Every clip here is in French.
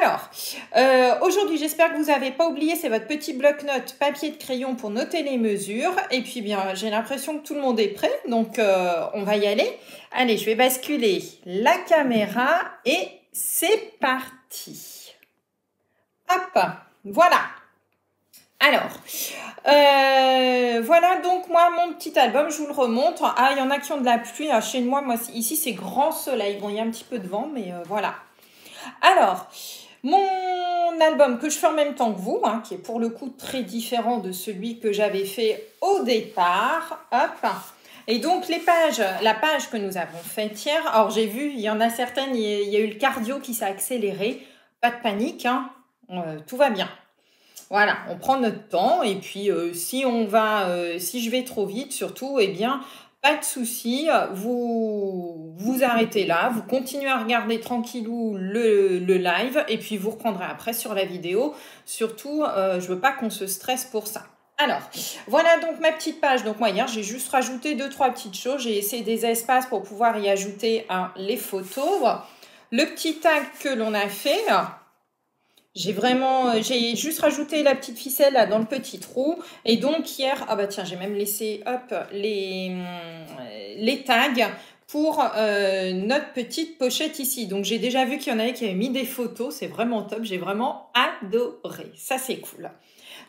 Alors, aujourd'hui, j'espère que vous n'avez pas oublié, c'est votre petit bloc-notes papier de crayon pour noter les mesures. Et puis, bien, j'ai l'impression que tout le monde est prêt, donc on va y aller. Allez, je vais basculer la caméra et c'est parti. Hop, voilà. Alors, voilà donc moi mon petit album, je vous le remonte. Ah, il y en a qui ont de la pluie. Ah, chez moi, ici c'est grand soleil. Bon, il y a un petit peu de vent, mais voilà. Alors, mon album que je fais en même temps que vous, hein, qui est pour le coup très différent de celui que j'avais fait au départ. Hop. Et donc les pages, la page que nous avons faite hier, alors j'ai vu, il y en a certaines, il y a eu le cardio qui s'est accéléré. Pas de panique, hein, tout va bien. Voilà, on prend notre temps et puis si je vais trop vite surtout, eh bien, pas de souci, vous arrêtez là, vous continuez à regarder tranquillou le live et puis vous reprendrez après sur la vidéo. Surtout, je veux pas qu'on se stresse pour ça. Alors, voilà donc ma petite page. Donc moi hier, j'ai juste rajouté 2-3 petites choses. J'ai essayé des espaces pour pouvoir y ajouter les photos. Le petit tag que l'on a fait... J'ai juste rajouté la petite ficelle là dans le petit trou. Et donc hier, ah bah tiens, j'ai même laissé hop les tags pour notre petite pochette ici. Donc j'ai déjà vu qu'il y en avait qui avaient mis des photos. C'est vraiment top, j'ai vraiment adoré. Ça c'est cool.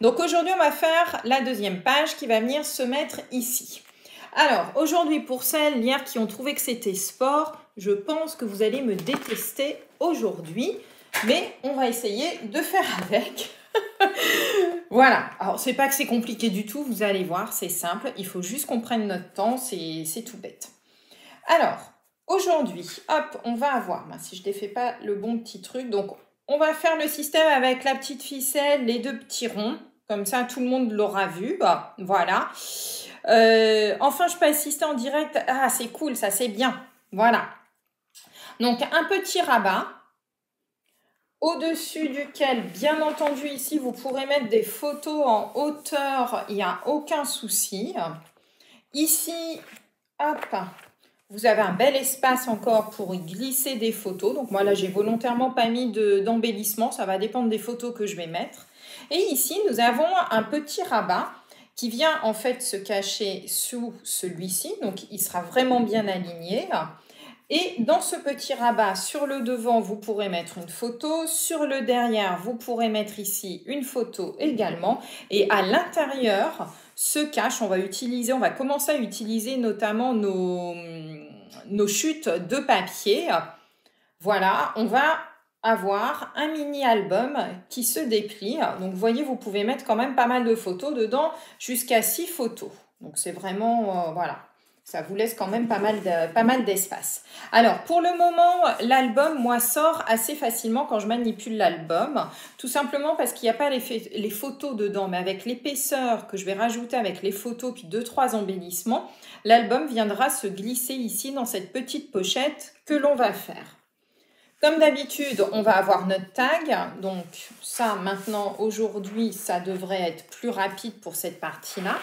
Donc aujourd'hui, on va faire la deuxième page qui va venir se mettre ici. Alors aujourd'hui, pour celles hier qui ont trouvé que c'était sport, je pense que vous allez me détester aujourd'hui. Mais on va essayer de faire avec. Voilà. Alors, c'est pas que c'est compliqué du tout. Vous allez voir, c'est simple. Il faut juste qu'on prenne notre temps. C'est tout bête. Alors, aujourd'hui, hop, on va avoir... si je ne défais pas le bon petit truc. Donc, on va faire le système avec la petite ficelle, les deux petits ronds. Comme ça, tout le monde l'aura vu. Voilà. Enfin, je peux assister en direct. Ah, c'est cool, ça, c'est bien. Voilà. Donc, un petit rabat. Au-dessus duquel, bien entendu, ici, vous pourrez mettre des photos en hauteur, il n'y a aucun souci. Ici, hop, vous avez un bel espace encore pour y glisser des photos. Donc moi, là, j'ai volontairement pas mis d'embellissement, ça va dépendre des photos que je vais mettre. Et ici, nous avons un petit rabat qui vient en fait se cacher sous celui-ci. Donc, il sera vraiment bien aligné. Et dans ce petit rabat, sur le devant, vous pourrez mettre une photo. Sur le derrière, vous pourrez mettre ici une photo également. Et à l'intérieur se cache, on va commencer à utiliser notamment nos chutes de papier. Voilà, on va avoir un mini-album qui se déplie. Donc, vous voyez, vous pouvez mettre quand même pas mal de photos dedans, jusqu'à 6 photos. Donc, c'est vraiment, voilà. Ça vous laisse quand même pas mal d'espace. Alors, pour le moment, l'album, moi, sort assez facilement quand je manipule l'album. Tout simplement parce qu'il n'y a pas les photos dedans. Mais avec l'épaisseur que je vais rajouter avec les photos, puis 2-3 embellissements, l'album viendra se glisser ici dans cette petite pochette que l'on va faire. Comme d'habitude, on va avoir notre tag. Donc, ça, maintenant, aujourd'hui, ça devrait être plus rapide pour cette partie-là.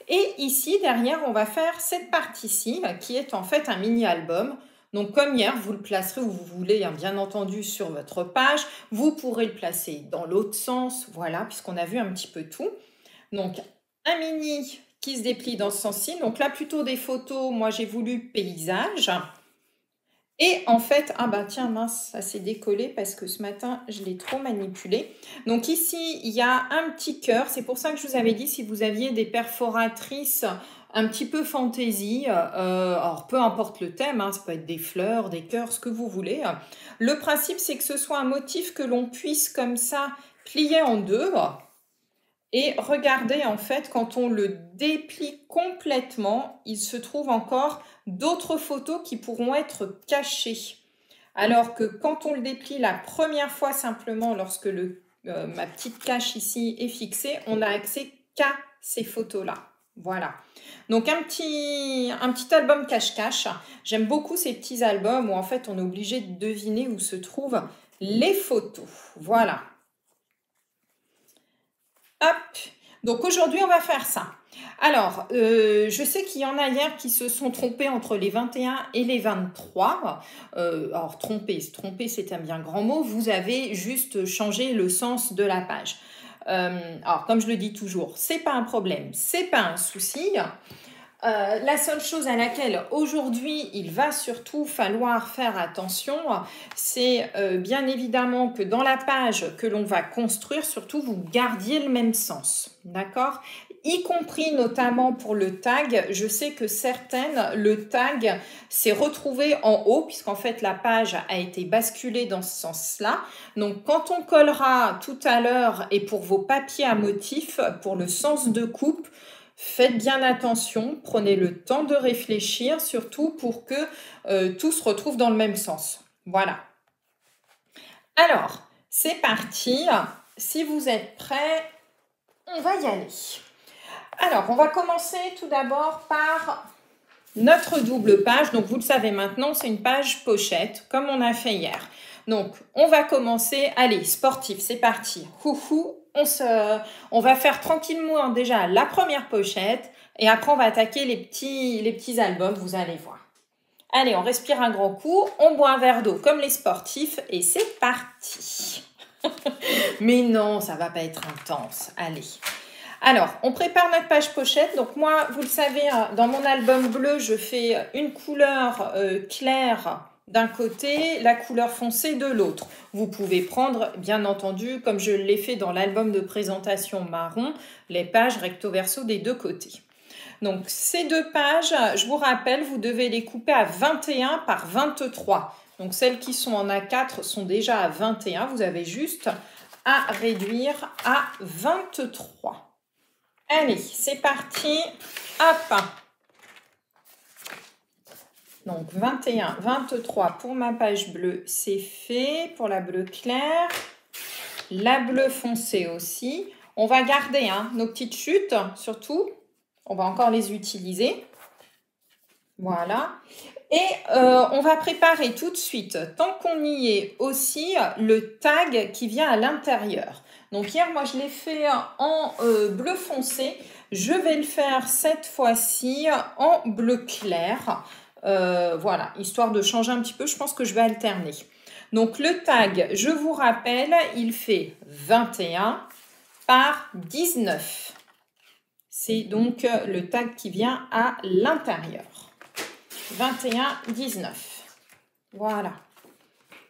Et ici, derrière, on va faire cette partie-ci, qui est en fait un mini-album. Donc, comme hier, vous le placerez où vous voulez, hein, bien entendu, sur votre page. Vous pourrez le placer dans l'autre sens, voilà, puisqu'on a vu un petit peu tout. Donc, un mini qui se déplie dans ce sens-ci. Donc là, plutôt des photos, moi, j'ai voulu paysage. Et en fait, ah bah tiens, mince, ça s'est décollé parce que ce matin, je l'ai trop manipulé. Donc ici, il y a un petit cœur. C'est pour ça que je vous avais dit, si vous aviez des perforatrices un petit peu fantaisie, alors peu importe le thème, hein, ça peut être des fleurs, des cœurs, ce que vous voulez. Le principe, c'est que ce soit un motif que l'on puisse comme ça plier en deux. Et regardez, en fait, quand on le déplie complètement, il se trouve encore d'autres photos qui pourront être cachées. Alors que quand on le déplie la première fois simplement, lorsque ma petite cache ici est fixée, on n'a accès qu'à ces photos-là. Voilà. Donc un petit album cache-cache. J'aime beaucoup ces petits albums où en fait on est obligé de deviner où se trouvent les photos. Voilà. Hop. Donc aujourd'hui on va faire ça. Alors, je sais qu'il y en a hier qui se sont trompés entre les 21 et les 23. Alors, tromper c'est un bien grand mot. Vous avez juste changé le sens de la page. Alors, comme je le dis toujours, c'est pas un problème, c'est pas un souci. La seule chose à laquelle aujourd'hui il va surtout falloir faire attention, c'est bien évidemment que dans la page que l'on va construire, surtout vous gardiez le même sens, d'accord? Y compris notamment pour le tag, je sais que certaines, le tag s'est retrouvé en haut, puisqu'en fait la page a été basculée dans ce sens-là. Donc quand on collera tout à l'heure et pour vos papiers à motifs, pour le sens de coupe, faites bien attention, prenez le temps de réfléchir, surtout pour que tout se retrouve dans le même sens. Voilà. Alors, c'est parti. Si vous êtes prêts, on va y aller. Alors, on va commencer tout d'abord par notre double page. Donc, vous le savez maintenant, c'est une page pochette, comme on a fait hier. Donc, on va commencer. Allez, sportif, c'est parti. Houhou. On va faire tranquillement déjà la première pochette et après on va attaquer les petits albums, vous allez voir. Allez, on respire un grand coup, on boit un verre d'eau comme les sportifs et c'est parti. Mais non, ça va pas être intense. Allez. Alors, on prépare notre page pochette. Donc moi, vous le savez, dans mon album bleu, je fais une couleur claire d'un côté, la couleur foncée de l'autre. Vous pouvez prendre, bien entendu, comme je l'ai fait dans l'album de présentation marron, les pages recto-verso des deux côtés. Donc, ces deux pages, je vous rappelle, vous devez les couper à 21 par 23. Donc, celles qui sont en A4 sont déjà à 21. Vous avez juste à réduire à 23. Allez, c'est parti. Hop! Donc, 21, 23 pour ma page bleue, c'est fait. Pour la bleue claire, la bleue foncée aussi. On va garder nos petites chutes, surtout. On va encore les utiliser. Voilà. Et on va préparer tout de suite, tant qu'on y est aussi, le tag qui vient à l'intérieur. Donc, hier, moi, je l'ai fait en bleu foncé. Je vais le faire cette fois-ci en bleu clair. Voilà, histoire de changer un petit peu, je pense que je vais alterner. Donc le tag, je vous rappelle, il fait 21 par 19. C'est donc le tag qui vient à l'intérieur. 21, 19. Voilà.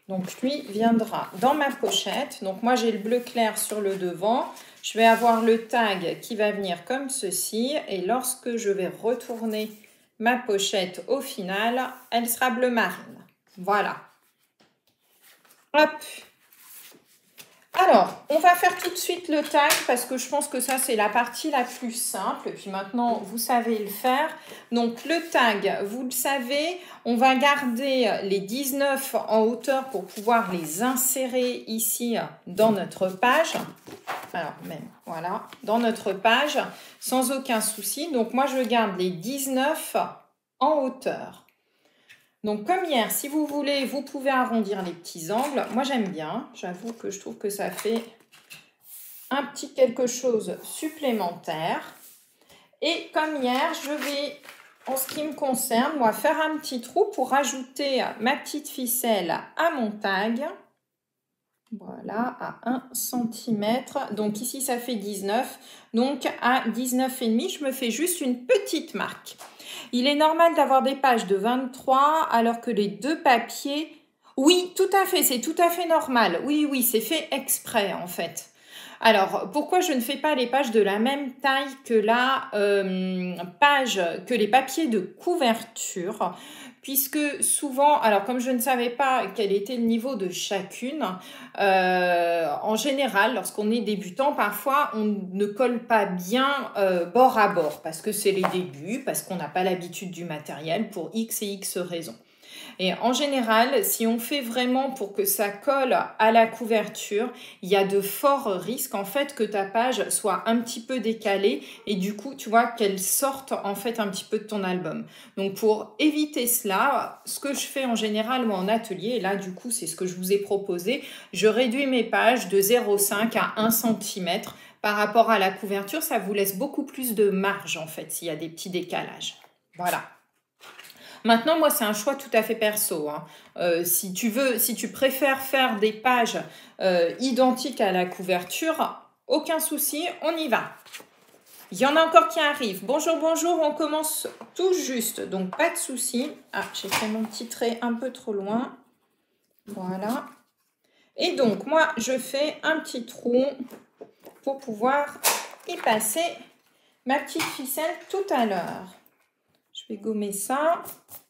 Donc lui viendra dans ma pochette. Donc moi j'ai le bleu clair sur le devant. Je vais avoir le tag qui va venir comme ceci. Et lorsque je vais retourner ma pochette, au final, elle sera bleu marine. Voilà. Hop. Alors, on va faire tout de suite le tag parce que je pense que ça, c'est la partie la plus simple. Et puis maintenant, vous savez le faire. Donc, le tag, vous le savez, on va garder les 19 en hauteur pour pouvoir les insérer ici dans notre page. Alors, même, voilà, dans notre page, sans aucun souci. Donc, moi, je garde les 19 en hauteur. Donc, comme hier, si vous voulez, vous pouvez arrondir les petits angles. Moi, j'aime bien. J'avoue que je trouve que ça fait un petit quelque chose supplémentaire. Et comme hier, je vais, en ce qui me concerne, moi, faire un petit trou pour rajouter ma petite ficelle à mon tag. Voilà, à 1 cm. Donc, ici, ça fait 19. Donc, à 19,5, je me fais juste une petite marque. Il est normal d'avoir des pages de 23 alors que les deux papiers... Oui, tout à fait, c'est tout à fait normal. Oui, c'est fait exprès en fait. Alors, pourquoi je ne fais pas les pages de la même taille que que les papiers de couverture? Puisque souvent, alors comme je ne savais pas quel était le niveau de chacune, en général, lorsqu'on est débutant, parfois on ne colle pas bien bord à bord parce que c'est les débuts, parce qu'on n'a pas l'habitude du matériel pour X et X raisons. Et en général, si on fait vraiment pour que ça colle à la couverture, il y a de forts risques en fait que ta page soit un petit peu décalée et du coup, tu vois, qu'elle sorte en fait un petit peu de ton album. Donc pour éviter cela, ce que je fais en général moi en atelier, et là du coup c'est ce que je vous ai proposé, je réduis mes pages de 0,5 à 1 cm par rapport à la couverture. Ça vous laisse beaucoup plus de marge en fait s'il y a des petits décalages. Voilà. Maintenant, moi, c'est un choix tout à fait perso. Hein. Si tu préfères faire des pages identiques à la couverture, aucun souci, on y va. Il y en a encore qui arrivent. Bonjour, bonjour, on commence tout juste, donc pas de souci. Ah, j'ai fait mon petit trait un peu trop loin. Voilà. Et donc, moi, je fais un petit trou pour pouvoir y passer ma petite ficelle tout à l'heure. Je vais gommer ça.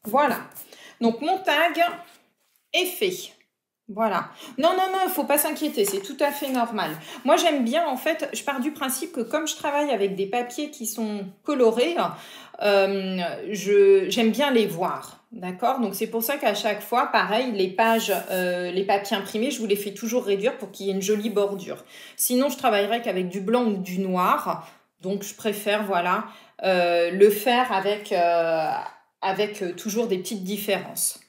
Voilà. Donc, mon tag est fait. Voilà. Non, non, non, il ne faut pas s'inquiéter. C'est tout à fait normal. Moi, j'aime bien, en fait, je pars du principe que comme je travaille avec des papiers qui sont colorés, j'aime bien les voir. D'accord? Donc, c'est pour ça qu'à chaque fois, pareil, les pages, les papiers imprimés, je vous les fais toujours réduire pour qu'il y ait une jolie bordure. Sinon, je travaillerai qu'avec du blanc ou du noir. Donc, je préfère, voilà, le faire avec toujours des petites différences.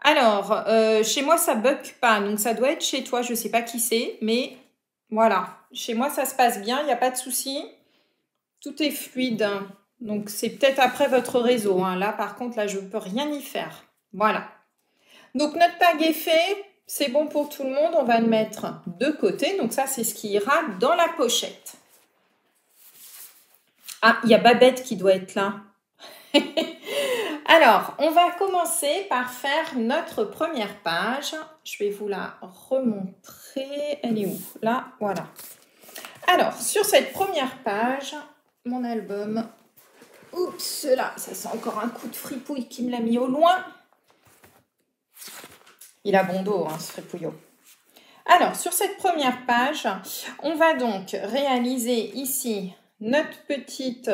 Alors, chez moi, ça bug pas. Donc, ça doit être chez toi. Je ne sais pas qui c'est, mais voilà. Chez moi, ça se passe bien. Il n'y a pas de souci. Tout est fluide. Donc, c'est peut-être après votre réseau. Hein. Là, par contre, là, je ne peux rien y faire. Voilà. Donc, notre tag est fait. C'est bon pour tout le monde. On va le mettre de côté. Donc, ça, c'est ce qui ira dans la pochette. Ah, il y a Babette qui doit être là. Alors, on va commencer par faire notre première page. Je vais vous la remontrer. Elle est où? Là, voilà. Alors, sur cette première page, mon album. Oups, là, ça c'est encore un coup de fripouille qui me l'a mis au loin. Il a bon dos, hein, ce fripouillot. Alors, sur cette première page, on va donc réaliser ici notre petite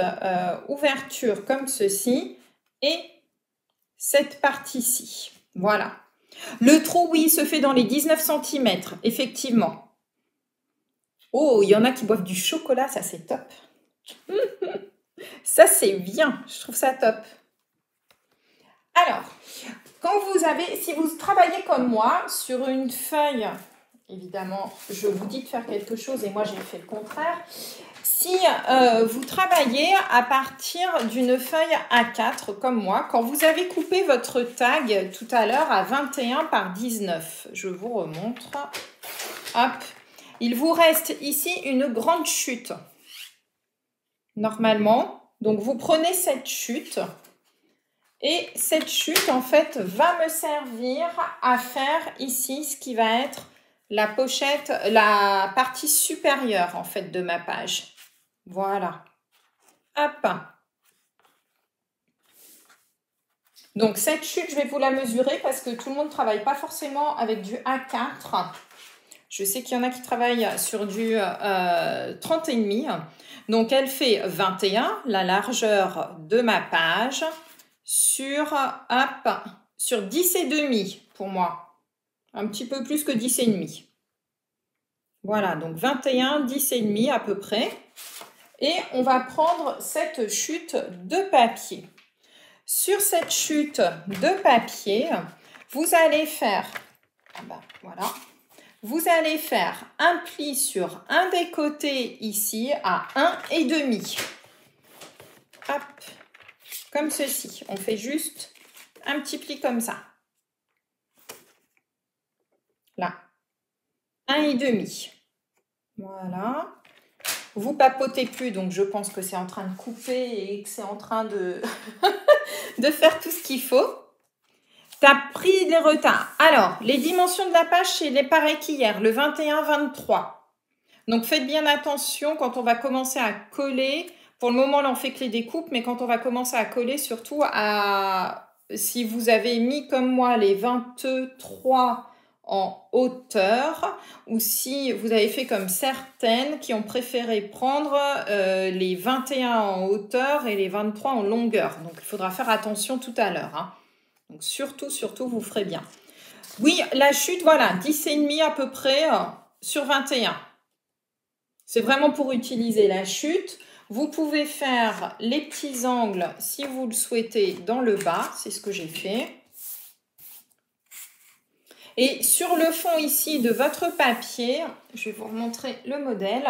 ouverture comme ceci et cette partie-ci. Voilà. Le trou, oui, se fait dans les 19 cm, effectivement. Oh, il y en a qui boivent du chocolat, ça c'est top. Ça c'est bien, je trouve ça top. Alors, si vous travaillez comme moi sur une feuille, évidemment, je vous dis de faire quelque chose et moi j'ai fait le contraire. Si vous travaillez à partir d'une feuille A4 comme moi, quand vous avez coupé votre tag tout à l'heure à 21 par 19, je vous remontre. Hop, il vous reste ici une grande chute. Normalement, donc vous prenez cette chute et cette chute en fait va me servir à faire ici ce qui va être la pochette, la partie supérieure en fait de ma page. Voilà. Hop. Donc, cette chute, je vais vous la mesurer parce que tout le monde ne travaille pas forcément avec du A4. Je sais qu'il y en a qui travaillent sur du 30,5. Donc, elle fait 21, la largeur de ma page, sur 10,5 pour moi. Un petit peu plus que 10,5. Voilà, donc 21, 10,5 à peu près. Et on va prendre cette chute de papier. Sur cette chute de papier, vous allez faire, voilà, vous allez faire un pli sur un des côtés ici à 1,5. Hop, comme ceci. On fait juste un petit pli comme ça. Là, 1,5. Voilà. Vous papotez plus, donc je pense que c'est en train de couper et que c'est en train de, de faire tout ce qu'il faut. Tu as pris des retards. Alors, les dimensions de la page, c'est les pareilles qu'hier, le 21-23. Donc, faites bien attention quand on va commencer à coller. Pour le moment, là, on fait que les découpes, mais quand on va commencer à coller, surtout si vous avez mis comme moi les 23 en hauteur, ou si vous avez fait comme certaines qui ont préféré prendre les 21 en hauteur et les 23 en longueur. Donc, il faudra faire attention tout à l'heure. Hein. Donc surtout, surtout, vous ferez bien. Oui, la chute, voilà, 10,5 à peu près sur 21. C'est vraiment pour utiliser la chute. Vous pouvez faire les petits angles, si vous le souhaitez, dans le bas. C'est ce que j'ai fait. Et sur le fond ici de votre papier, je vais vous remontrer le modèle.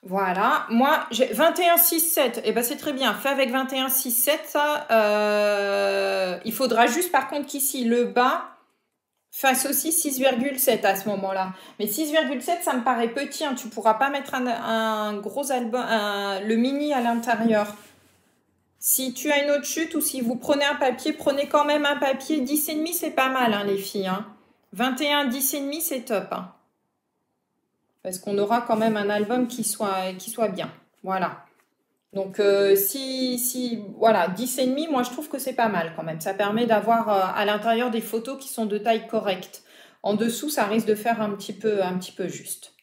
Voilà, moi j'ai 21, 6, 7. Et ben c'est très bien, fait avec 21, 6, 7. Ça, il faudra juste par contre qu'ici le bas fasse aussi 6,7 à ce moment-là. Mais 6,7, ça me paraît petit. Hein. Tu ne pourras pas mettre un gros album, le mini à l'intérieur. Si tu as une autre chute ou si vous prenez un papier, prenez quand même un papier 10,5, c'est pas mal, hein, les filles. Hein. 21, 10,5, c'est top. Hein. Parce qu'on aura quand même un album qui soit bien. Voilà. Donc, voilà, 10,5, moi, je trouve que c'est pas mal quand même. Ça permet d'avoir à l'intérieur des photos qui sont de taille correcte. En dessous, ça risque de faire un petit peu juste.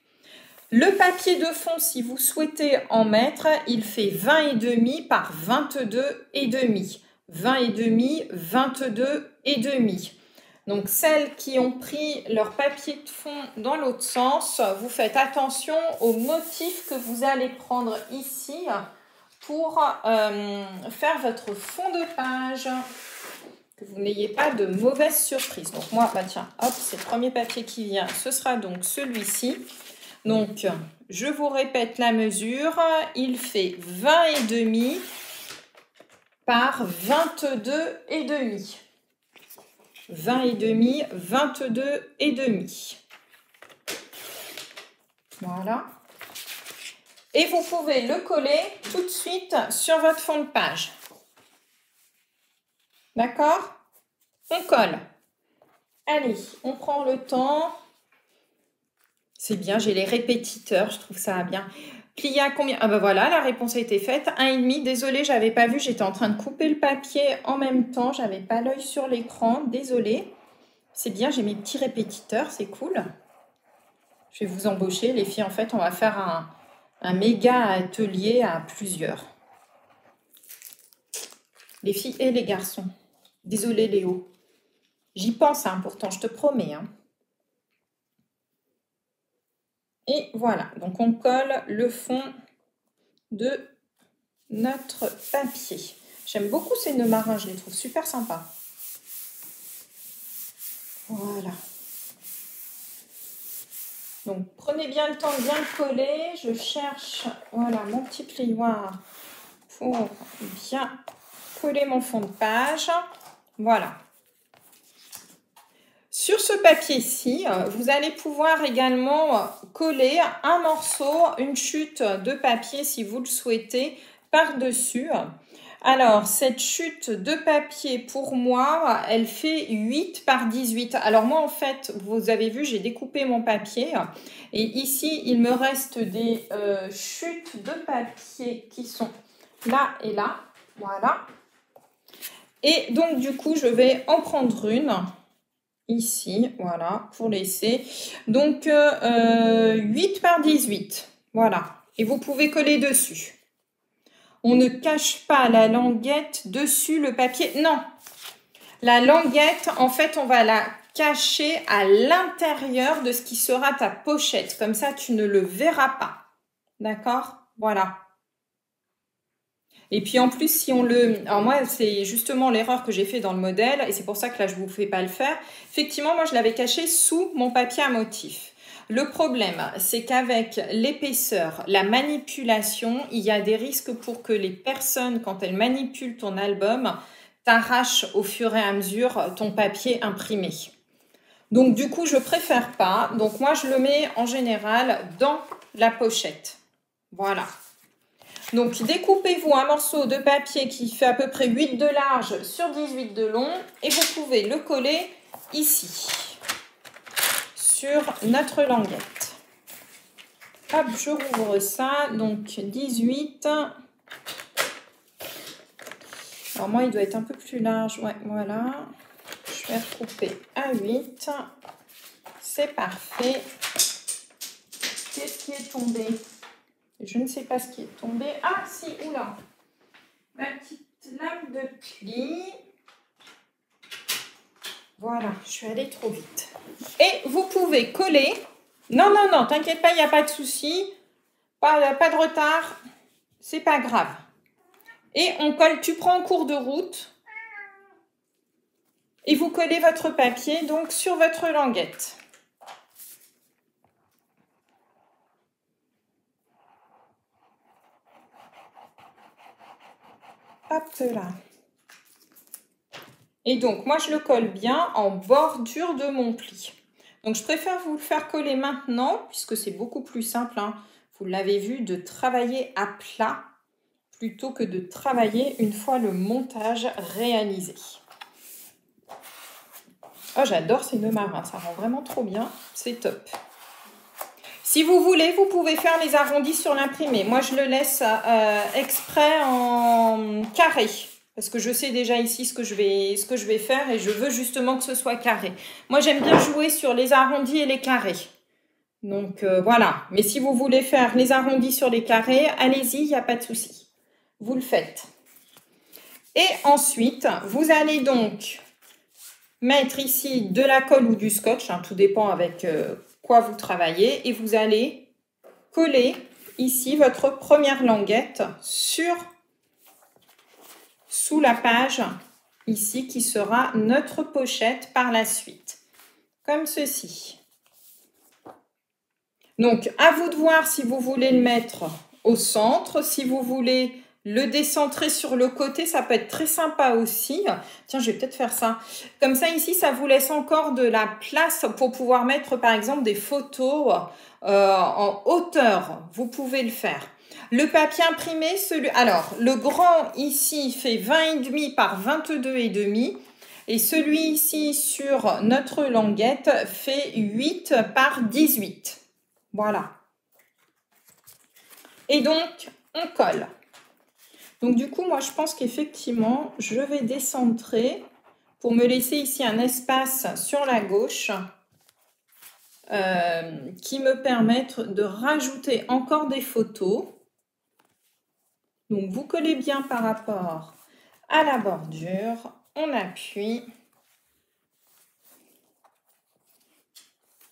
Le papier de fond, si vous souhaitez en mettre, il fait 20,5 par 22,5. 20,5, 22,5. Donc, celles qui ont pris leur papier de fond dans l'autre sens, vous faites attention au motif que vous allez prendre ici pour faire votre fond de page, que vous n'ayez pas de mauvaises surprises. Donc moi, bah tiens, hop, c'est le premier papier qui vient, ce sera donc celui-ci. Donc, je vous répète la mesure, il fait 20,5 par 22,5. 20,5, 22,5. Voilà. Et vous pouvez le coller tout de suite sur votre fond de page. D'accord? On colle. Allez, on prend le temps. C'est bien, j'ai les répétiteurs, je trouve ça bien. Plier à combien? Ah ben voilà, la réponse a été faite. 1,5. Désolée, j'avais pas vu, j'étais en train de couper le papier en même temps. J'avais pas l'œil sur l'écran, désolée. C'est bien, j'ai mes petits répétiteurs, c'est cool. Je vais vous embaucher, les filles. En fait, on va faire un méga atelier à plusieurs. Les filles et les garçons. Désolée, Léo. J'y pense, hein, pourtant, je te promets. Hein. Et voilà, donc on colle le fond de notre papier. J'aime beaucoup ces nœuds marins, je les trouve super sympas. Voilà. Donc, prenez bien le temps de bien le coller. Je cherche, voilà, mon petit plioir pour bien coller mon fond de page. Voilà. Sur ce papier-ci, vous allez pouvoir également coller un morceau, une chute de papier si vous le souhaitez, par-dessus. Alors, cette chute de papier, pour moi, elle fait 8 par 18. Alors moi, en fait, vous avez vu, j'ai découpé mon papier. Et ici, il me reste des chutes de papier qui sont là et là. Voilà. Et donc, du coup, je vais en prendre une. Ici, voilà, pour laisser. Donc, 8 par 18. Voilà. Et vous pouvez coller dessus. On ne cache pas la languette dessus le papier. Non. La languette, en fait, on va la cacher à l'intérieur de ce qui sera ta pochette. Comme ça, tu ne le verras pas. D'accord? Voilà. Et puis en plus, si on le... Alors moi, c'est justement l'erreur que j'ai fait dans le modèle, et c'est pour ça que là, je ne vous fais pas le faire. Effectivement, moi, je l'avais caché sous mon papier à motif. Le problème, c'est qu'avec l'épaisseur, la manipulation, il y a des risques pour que les personnes, quand elles manipulent ton album, t'arrachent au fur et à mesure ton papier imprimé. Donc du coup, je préfère pas. Donc moi, je le mets en général dans la pochette. Voilà. Donc, découpez-vous un morceau de papier qui fait à peu près 8 de large sur 18 de long et vous pouvez le coller ici, sur notre languette. Hop, je rouvre ça. Donc, 18. Alors, moi, il doit être un peu plus large. Ouais, voilà. Je vais recouper à 8. C'est parfait. Qu'est-ce qui est tombé ? Je ne sais pas ce qui est tombé. Ah, si, oula. Ma petite lame de pli. Voilà, je suis allée trop vite. Et vous pouvez coller. Non, non, non, t'inquiète pas, il n'y a pas de souci. Pas de retard. C'est pas grave. Et on colle, tu prends en cours de route. Et vous collez votre papier donc sur votre languette. Hop là. Et donc, moi, je le colle bien en bordure de mon pli. Donc, je préfère vous le faire coller maintenant, puisque c'est beaucoup plus simple, hein. Vous l'avez vu, de travailler à plat, plutôt que de travailler une fois le montage réalisé. Oh, j'adore ces nœuds marins, ça rend vraiment trop bien, c'est top. Si vous voulez, vous pouvez faire les arrondis sur l'imprimé. Moi, je le laisse exprès en carré. Parce que je sais déjà ici ce que je vais faire et je veux justement que ce soit carré. Moi, j'aime bien jouer sur les arrondis et les carrés. Donc, voilà. Mais si vous voulez faire les arrondis sur les carrés, allez-y, il n'y a pas de souci. Vous le faites. Et ensuite, vous allez donc mettre ici de la colle ou du scotch. Hein, tout dépend avec quoi vous travaillez. Et vous allez coller ici votre première languette sous la page ici qui sera notre pochette par la suite, comme ceci. Donc, à vous de voir si vous voulez le mettre au centre, si vous voulez le décentrer sur le côté, ça peut être très sympa aussi. Tiens, je vais peut-être faire ça. Comme ça, ici, ça vous laisse encore de la place pour pouvoir mettre, par exemple, des photos en hauteur. Vous pouvez le faire. Le papier imprimé, alors, le grand ici fait 20,5 par 22,5. Et celui ici sur notre languette fait 8 par 18. Voilà. Et donc, on colle. Donc, du coup, moi, je pense qu'effectivement, je vais décentrer pour me laisser ici un espace sur la gauche qui me permette de rajouter encore des photos. Donc, vous collez bien par rapport à la bordure. On appuie.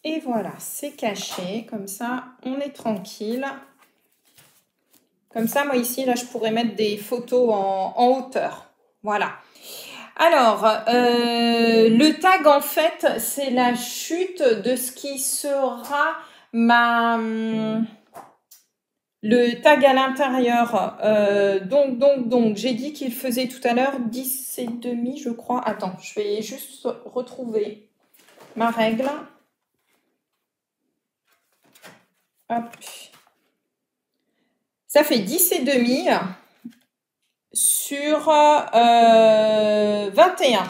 Et voilà, c'est caché. Comme ça, on est tranquille. Comme ça, moi ici, là, je pourrais mettre des photos en hauteur. Voilà. Alors, le tag, en fait, c'est la chute de ce qui sera le tag à l'intérieur. Donc, j'ai dit qu'il faisait tout à l'heure 10,5, je crois. Attends, je vais juste retrouver ma règle. Hop. Ça fait 10,5 sur 21.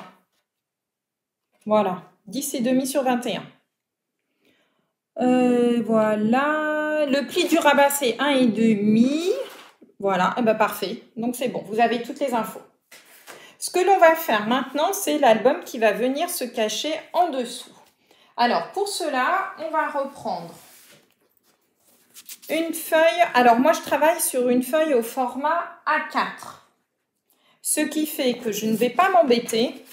Voilà, 10,5 sur 21. Voilà, le pli du rabat c'est 1,5. Voilà, et ben parfait. Donc c'est bon, vous avez toutes les infos. Ce que l'on va faire maintenant, c'est l'album qui va venir se cacher en dessous. Alors pour cela, on va reprendre une feuille. Alors moi je travaille sur une feuille au format A4. Ce qui fait que je ne vais pas m'embêter.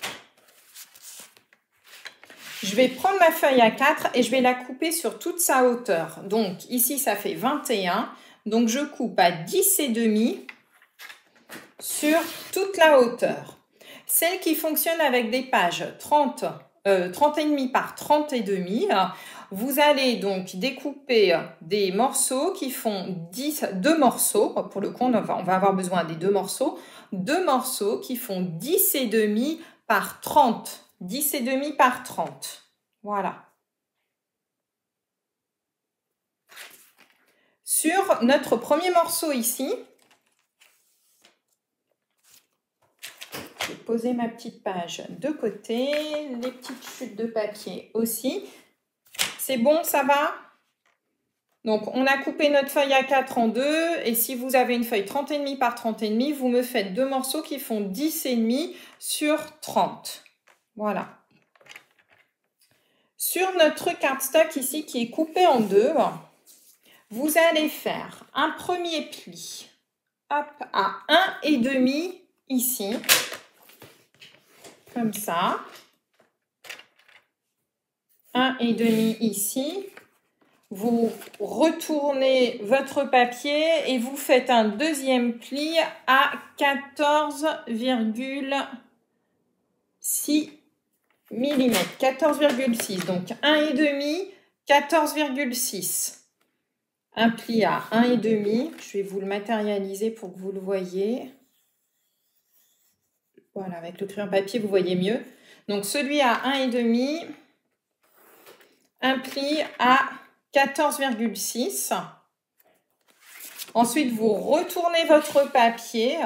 Je vais prendre ma feuille A4 et je vais la couper sur toute sa hauteur. Donc ici ça fait 21. Donc je coupe à 10,5 sur toute la hauteur. Celle qui fonctionne avec des pages 30,5 par 30,5. Vous allez donc découper des morceaux qui font 2 morceaux. Pour le coup, on va avoir besoin des 2 morceaux. 2 morceaux qui font 10,5 par 30. 10,5 par 30. Voilà. Sur notre premier morceau ici, je vais poser ma petite page de côté, les petites chutes de papier aussi. C'est bon, ça va? Donc, on a coupé notre feuille A4 en 2. Et si vous avez une feuille 30,5 par 30,5, vous me faites 2 morceaux qui font 10,5 sur 30. Voilà. Sur notre cardstock ici qui est coupé en 2, vous allez faire un premier pli hop, à 1,5 ici. Comme ça. 1,5 ici. Vous retournez votre papier et vous faites un deuxième pli à 14,6 mm. 14,6. Donc 1,5, 14,6. Un pli à 1,5. Je vais vous le matérialiser pour que vous le voyez. Voilà, avec le crayon papier, vous voyez mieux. Donc celui à 1,5, un pli à 14,6. Ensuite, vous retournez votre papier.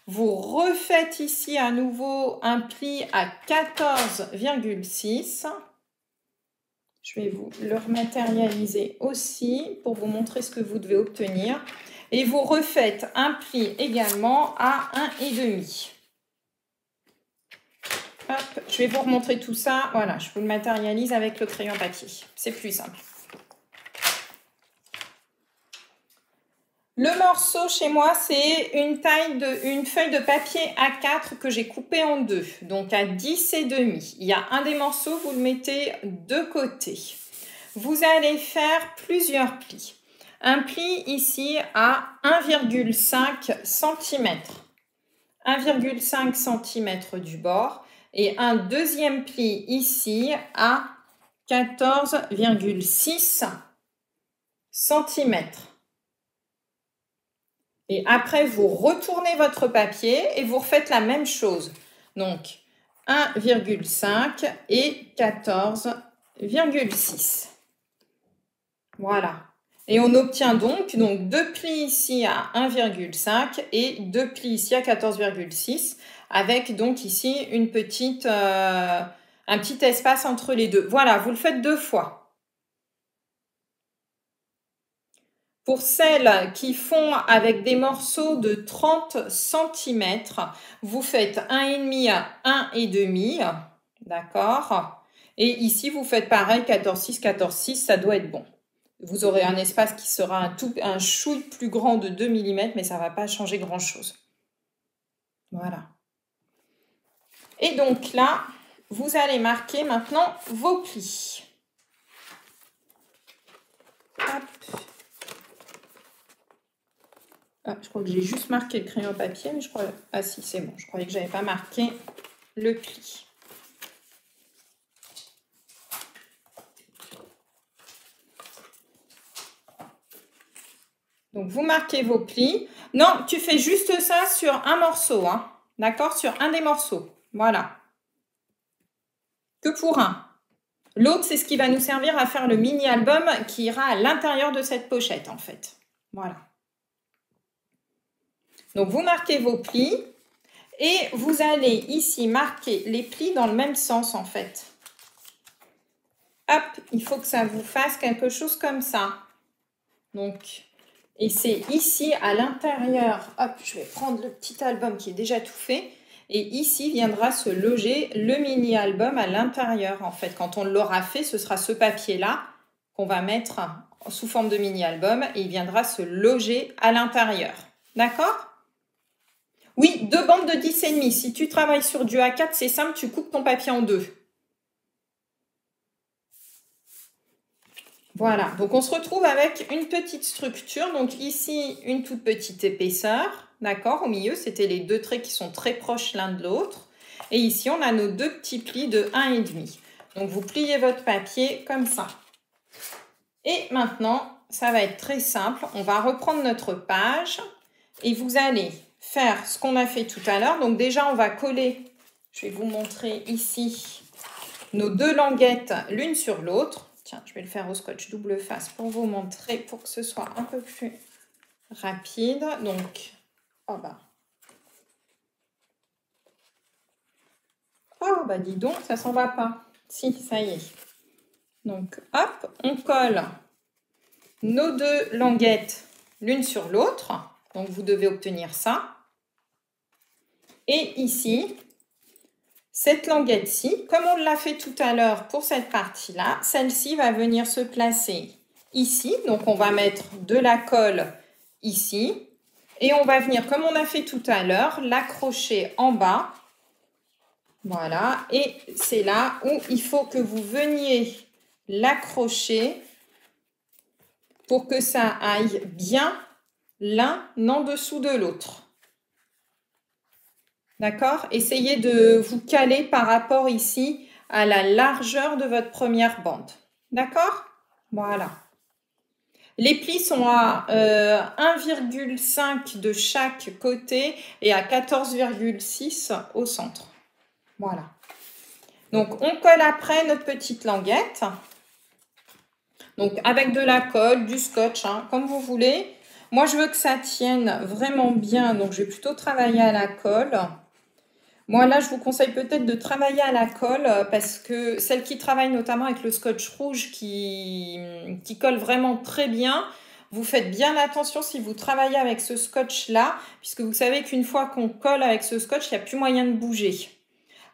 Vous refaites ici à nouveau un pli à 14,6. Je vais vous le rematérialiser aussi pour vous montrer ce que vous devez obtenir. Et vous refaites un pli également à 1,5. Hop, je vais vous remontrer tout ça. Voilà, je vous le matérialise avec le crayon papier. C'est plus simple. Le morceau chez moi, c'est une feuille de papier A4 que j'ai coupée en deux, donc à 10,5. Il y a un des morceaux, vous le mettez de côté. Vous allez faire plusieurs plis. Un pli ici à 1,5 cm. 1,5 cm du bord. Et un deuxième pli ici à 14,6 cm. Et après, vous retournez votre papier et vous refaites la même chose. Donc, 1,5 et 14,6. Voilà. Et on obtient donc deux plis ici à 1,5 et deux plis ici à 14,6 avec donc ici un petit espace entre les deux. Voilà, vous le faites deux fois. Pour celles qui font avec des morceaux de 30 cm, vous faites 1,5 à 1,5, d'accord? Et ici, vous faites pareil, 14,6, 14,6, ça doit être bon. Vous aurez un espace qui sera un chouille plus grand de 2 mm, mais ça ne va pas changer grand-chose. Voilà. Et donc là, vous allez marquer maintenant vos plis. Hop. Ah, je crois que j'ai juste marqué le crayon papier, mais je crois... Ah si, c'est bon. Je croyais que je n'avais pas marqué le pli. Donc, vous marquez vos plis. Non, tu fais juste ça sur un morceau, hein. D'accord? Sur un des morceaux. Voilà. Que pour un. L'autre, c'est ce qui va nous servir à faire le mini-album qui ira à l'intérieur de cette pochette, en fait. Voilà. Donc, vous marquez vos plis et vous allez ici marquer les plis dans le même sens, en fait. Hop, il faut que ça vous fasse quelque chose comme ça. Donc, et c'est ici à l'intérieur. Hop, je vais prendre le petit album qui est déjà tout fait. Et ici viendra se loger le mini-album à l'intérieur. En fait, quand on l'aura fait, ce sera ce papier-là qu'on va mettre sous forme de mini-album et il viendra se loger à l'intérieur. D'accord? Oui, deux bandes de 10,5. Si tu travailles sur du A4, c'est simple, tu coupes ton papier en deux. Voilà, donc on se retrouve avec une petite structure. Donc ici, une toute petite épaisseur, d'accord? Au milieu, c'était les deux traits qui sont très proches l'un de l'autre. Et ici, on a nos deux petits plis de 1,5. Donc vous pliez votre papier comme ça. Et maintenant, ça va être très simple. On va reprendre notre page et vous allez faire ce qu'on a fait tout à l'heure. Donc déjà, on va coller, je vais vous montrer ici, nos deux languettes l'une sur l'autre. Tiens, je vais le faire au scotch double face pour vous montrer, pour que ce soit un peu plus rapide. Donc, oh bah dis donc, ça s'en va pas. Si, ça y est. Donc, hop, on colle nos deux languettes l'une sur l'autre. Donc, vous devez obtenir ça. Et ici, cette languette-ci, comme on l'a fait tout à l'heure pour cette partie-là, celle-ci va venir se placer ici. Donc, on va mettre de la colle ici. Et on va venir, comme on a fait tout à l'heure, l'accrocher en bas. Voilà. Et c'est là où il faut que vous veniez l'accrocher pour que ça aille bien l'un en dessous de l'autre. D'accord? Essayez de vous caler par rapport ici à la largeur de votre première bande. D'accord? Voilà. Les plis sont à 1,5 de chaque côté et à 14,6 au centre. Voilà. Donc, on colle après notre petite languette. Donc, avec de la colle, du scotch, hein, comme vous voulez. Moi, je veux que ça tienne vraiment bien, donc je vais plutôt travailler à la colle. Moi, là, je vous conseille peut-être de travailler à la colle parce que celle qui travaille notamment avec le scotch rouge qui colle vraiment très bien, vous faites bien attention si vous travaillez avec ce scotch-là, puisque vous savez qu'une fois qu'on colle avec ce scotch, il n'y a plus moyen de bouger.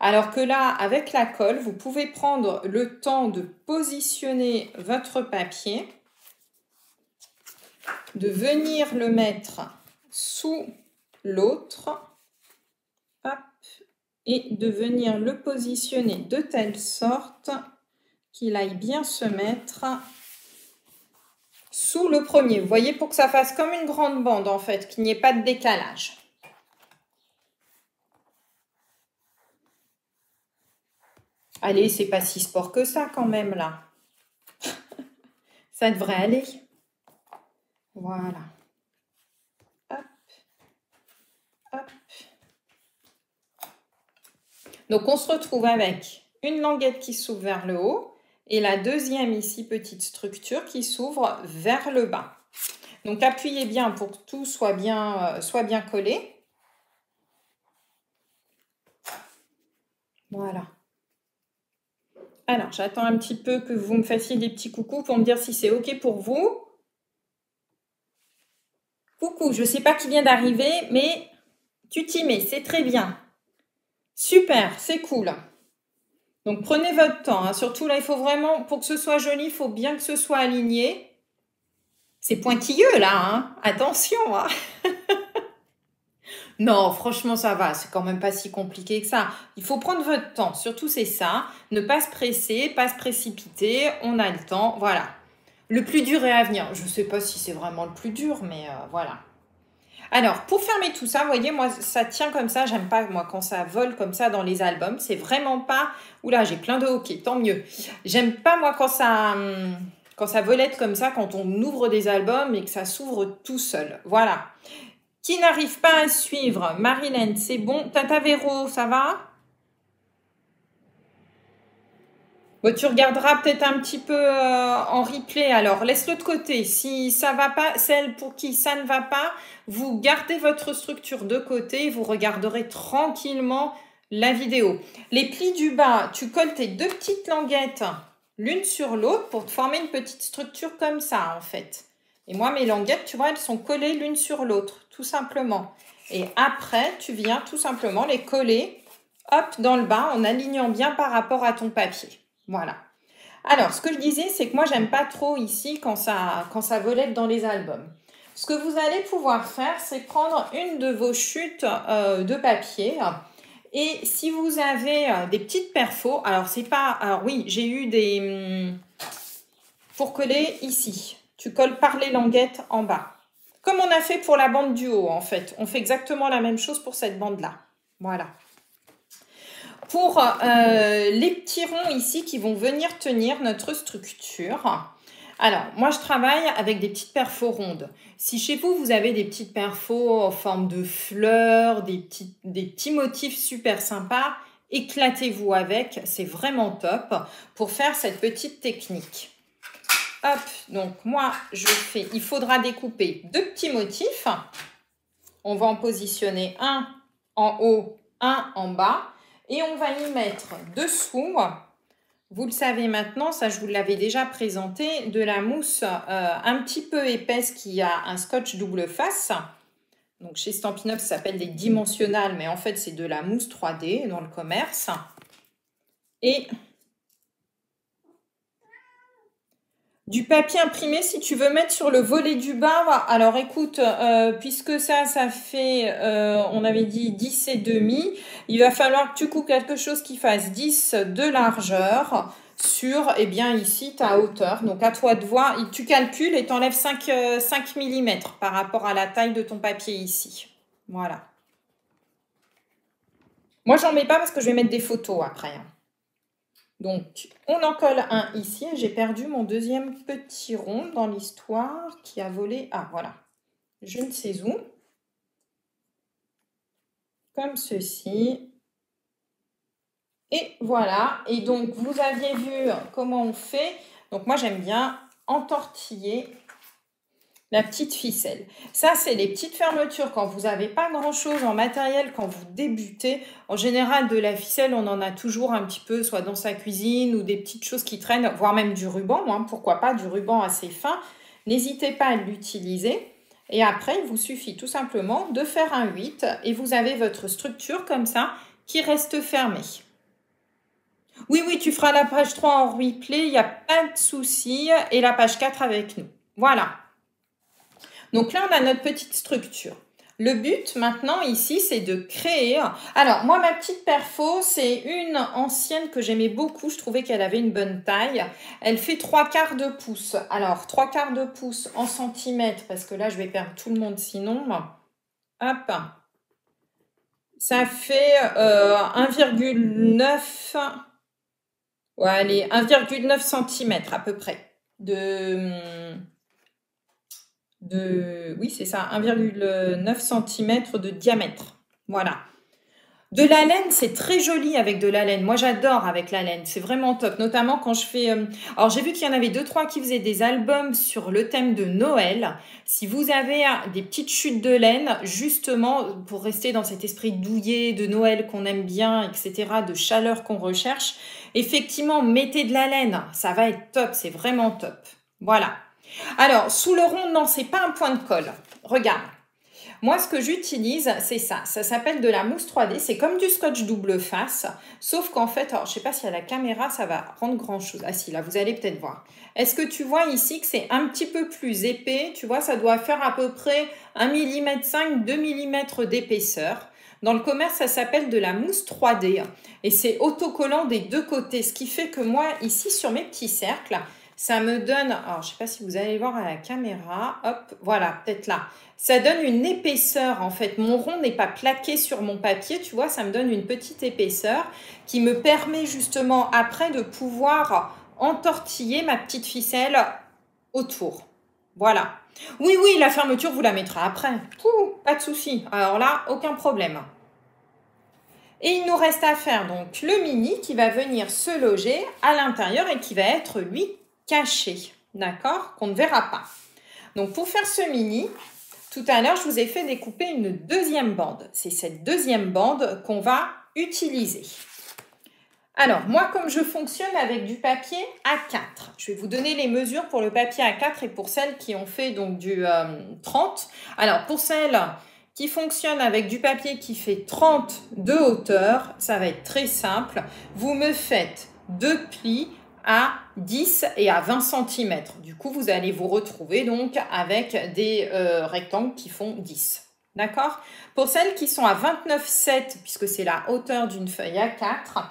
Alors que là, avec la colle, vous pouvez prendre le temps de positionner votre papier, de venir le mettre sous l'autre, et de venir le positionner de telle sorte qu'il aille bien se mettre sous le premier. Vous voyez, pour que ça fasse comme une grande bande en fait, qu'il n'y ait pas de décalage. Allez, c'est pas si sport que ça quand même là. Ça devrait aller. Voilà. Hop. Hop. Donc, on se retrouve avec une languette qui s'ouvre vers le haut et la deuxième ici, petite structure qui s'ouvre vers le bas. Donc, appuyez bien pour que tout soit bien collé. Voilà. Alors, j'attends un petit peu que vous me fassiez des petits coucous pour me dire si c'est OK pour vous. Coucou, je ne sais pas qui vient d'arriver, mais tu t'y mets, c'est très bien. Super, c'est cool. Donc, prenez votre temps. Hein. Surtout, là, il faut vraiment, pour que ce soit joli, il faut bien que ce soit aligné. C'est pointilleux, là. Hein. Attention. Hein. Non, franchement, ça va. C'est quand même pas si compliqué que ça. Il faut prendre votre temps. Surtout, c'est ça. Ne pas se presser, pas se précipiter. On a le temps. Voilà. Le plus dur est à venir. Je ne sais pas si c'est vraiment le plus dur, mais voilà. Alors, pour fermer tout ça, vous voyez, moi, ça tient comme ça. J'aime pas, moi, quand ça vole comme ça dans les albums. C'est vraiment pas... Oula, j'ai plein de hockey, tant mieux. J'aime pas, moi, quand ça volette comme ça, quand on ouvre des albums et que ça s'ouvre tout seul. Voilà. Qui n'arrive pas à suivre? Marilyn, c'est bon. Tata Véro, ça va? Bon, tu regarderas peut-être un petit peu en replay. Alors, laisse-le de côté. Si ça va pas, celle pour qui ça ne va pas, vous gardez votre structure de côté. Vous regarderez tranquillement la vidéo. Les plis du bas, tu colles tes deux petites languettes l'une sur l'autre pour te former une petite structure comme ça, en fait. Et moi, mes languettes, tu vois, elles sont collées l'une sur l'autre, tout simplement. Et après, tu viens tout simplement les coller, hop, dans le bas, en alignant bien par rapport à ton papier. Voilà. Alors, ce que je disais, c'est que moi, j'aime pas trop ici quand ça volette dans les albums. Ce que vous allez pouvoir faire, c'est prendre une de vos chutes de papier. Et si vous avez des petites perfos, alors c'est pas... Alors oui, j'ai eu des... pour coller ici. Tu colles par les languettes en bas. Comme on a fait pour la bande du haut, en fait. On fait exactement la même chose pour cette bande-là. Voilà. Pour les petits ronds ici qui vont venir tenir notre structure. Alors, moi, je travaille avec des petites perfos rondes. Si chez vous, vous avez des petites perfos en forme de fleurs, des petits motifs super sympas, éclatez-vous avec. C'est vraiment top pour faire cette petite technique. Hop, donc moi, il faudra découper deux petits motifs. On va en positionner un en haut, un en bas. Et on va y mettre dessous, vous le savez maintenant, ça je vous l'avais déjà présenté, de la mousse un petit peu épaisse qui a un scotch double face. Donc chez Stampin' Up, ça s'appelle des dimensionnels, mais en fait c'est de la mousse 3D dans le commerce. Et du papier imprimé, si tu veux mettre sur le volet du bas. Alors écoute, puisque ça fait, on avait dit 10 et demi, il va falloir que tu coupes quelque chose qui fasse 10 de largeur. sur, eh bien, ici, ta hauteur. Donc, à toi de voir. Tu calcules et tu enlèves 5 mm par rapport à la taille de ton papier ici. Voilà. Moi, j'en mets pas parce que je vais mettre des photos après. Donc, on en colle un ici. J'ai perdu mon deuxième petit rond dans l'histoire qui a volé. Ah, voilà. Je ne sais où. Comme ceci. Et voilà. Et donc, vous aviez vu comment on fait. Donc, moi, j'aime bien entortiller la petite ficelle. Ça, c'est les petites fermetures quand vous n'avez pas grand-chose en matériel, quand vous débutez. En général, de la ficelle, on en a toujours un petit peu, soit dans sa cuisine ou des petites choses qui traînent, voire même du ruban. Hein, pourquoi pas du ruban assez fin. N'hésitez pas à l'utiliser. Et après, il vous suffit tout simplement de faire un 8 et vous avez votre structure comme ça qui reste fermée. Oui, oui, tu feras la page 3 en replay, il n'y a pas de souci. Et la page 4 avec nous. Voilà. Donc là, on a notre petite structure. Le but maintenant ici, c'est de créer... Alors, moi, ma petite perfo, c'est une ancienne que j'aimais beaucoup. Je trouvais qu'elle avait une bonne taille. Elle fait 3/4 de pouce. Alors, 3/4 de pouce en centimètres, parce que là, je vais perdre tout le monde sinon. Hop. Ça fait 1,9... Ouais, allez, 1,9 cm à peu près oui, c'est ça, 1,9 cm de diamètre. Voilà. De la laine, c'est très joli avec de la laine. Moi, j'adore avec la laine. C'est vraiment top. Notamment quand je fais... Alors, j'ai vu qu'il y en avait 2-3 qui faisaient des albums sur le thème de Noël. Si vous avez des petites chutes de laine, justement, pour rester dans cet esprit douillet de Noël qu'on aime bien, etc., de chaleur qu'on recherche, effectivement, mettez de la laine. Ça va être top. C'est vraiment top. Voilà. Alors, sous le rond, non, c'est pas un point de colle. Regarde. Moi, ce que j'utilise, c'est ça. Ça s'appelle de la mousse 3D. C'est comme du scotch double face. Sauf qu'en fait, alors, je ne sais pas si à la caméra, ça va rendre grand-chose. Ah si, là, vous allez peut-être voir. Est-ce que tu vois ici que c'est un petit peu plus épais? Tu vois, ça doit faire à peu près 1,5 mm, 2 mm d'épaisseur. Dans le commerce, ça s'appelle de la mousse 3D. Et c'est autocollant des deux côtés. Ce qui fait que moi, ici, sur mes petits cercles, ça me donne, alors je ne sais pas si vous allez voir à la caméra, hop, voilà, peut-être là. Ça donne une épaisseur en fait. Mon rond n'est pas plaqué sur mon papier, tu vois, ça me donne une petite épaisseur qui me permet justement après de pouvoir entortiller ma petite ficelle autour. Voilà. Oui, oui, la fermeture, vous la mettrez après. Pas de souci. Alors là, aucun problème. Et il nous reste à faire donc le mini qui va venir se loger à l'intérieur et qui va être, lui, caché. D'accord? Qu'on ne verra pas. Donc, pour faire ce mini... Tout à l'heure, je vous ai fait découper une deuxième bande. C'est cette deuxième bande qu'on va utiliser. Alors, moi, comme je fonctionne avec du papier A4, je vais vous donner les mesures pour le papier A4 et pour celles qui ont fait donc du 30. Alors, pour celles qui fonctionnent avec du papier qui fait 30 de hauteur, ça va être très simple. Vous me faites 2 plis à 10 et à 20 cm. Du coup, vous allez vous retrouver donc avec des rectangles qui font 10. D'accord? Pour celles qui sont à 29,7, puisque c'est la hauteur d'une feuille A4,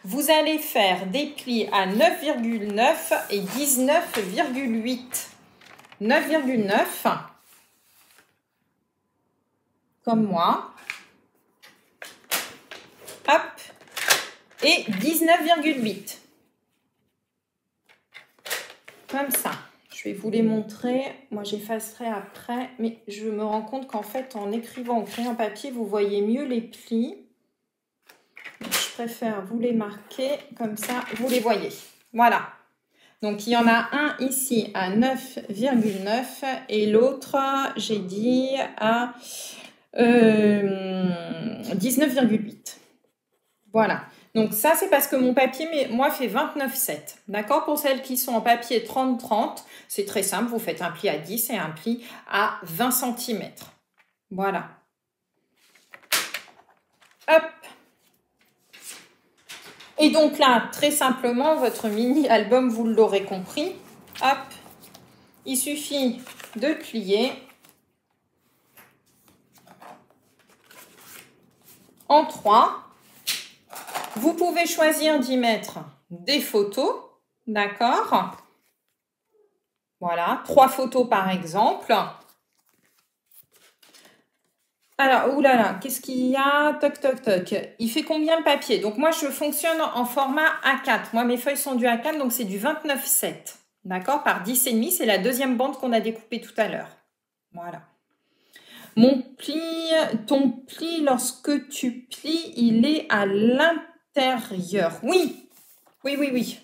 vous allez faire des plis à 9,9 et 19,8. 9,9, comme moi. Hop. Et 19,8. Comme ça. Je vais vous les montrer. Moi, j'effacerai après. Mais je me rends compte qu'en fait, en écrivant au crayon papier, vous voyez mieux les plis. Donc, je préfère vous les marquer. Comme ça, vous les voyez. Voilà. Donc, il y en a un ici à 9,9 et l'autre, j'ai dit, à 19,8. Voilà. Donc ça, c'est parce que mon papier, moi, fait 29,7. D'accord? Pour celles qui sont en papier 30-30, c'est très simple. Vous faites un pli à 10 et un pli à 20 cm. Voilà. Hop. Et donc là, très simplement, votre mini-album, vous l'aurez compris. Hop. Il suffit de plier en 3. Vous pouvez choisir d'y mettre des photos d'accord? Voilà, 3 photos par exemple. Alors, oulala, qu'est-ce qu'il y a? Toc, toc, toc. Il fait combien le papier? Donc, moi, je fonctionne en format A4. Moi, mes feuilles sont du A4, donc c'est du 29,7. D'accord? Par 10,5, c'est la deuxième bande qu'on a découpée tout à l'heure. Voilà. Mon pli, ton pli, lorsque tu plies, il est à l'intérieur. Oui, oui, oui, oui.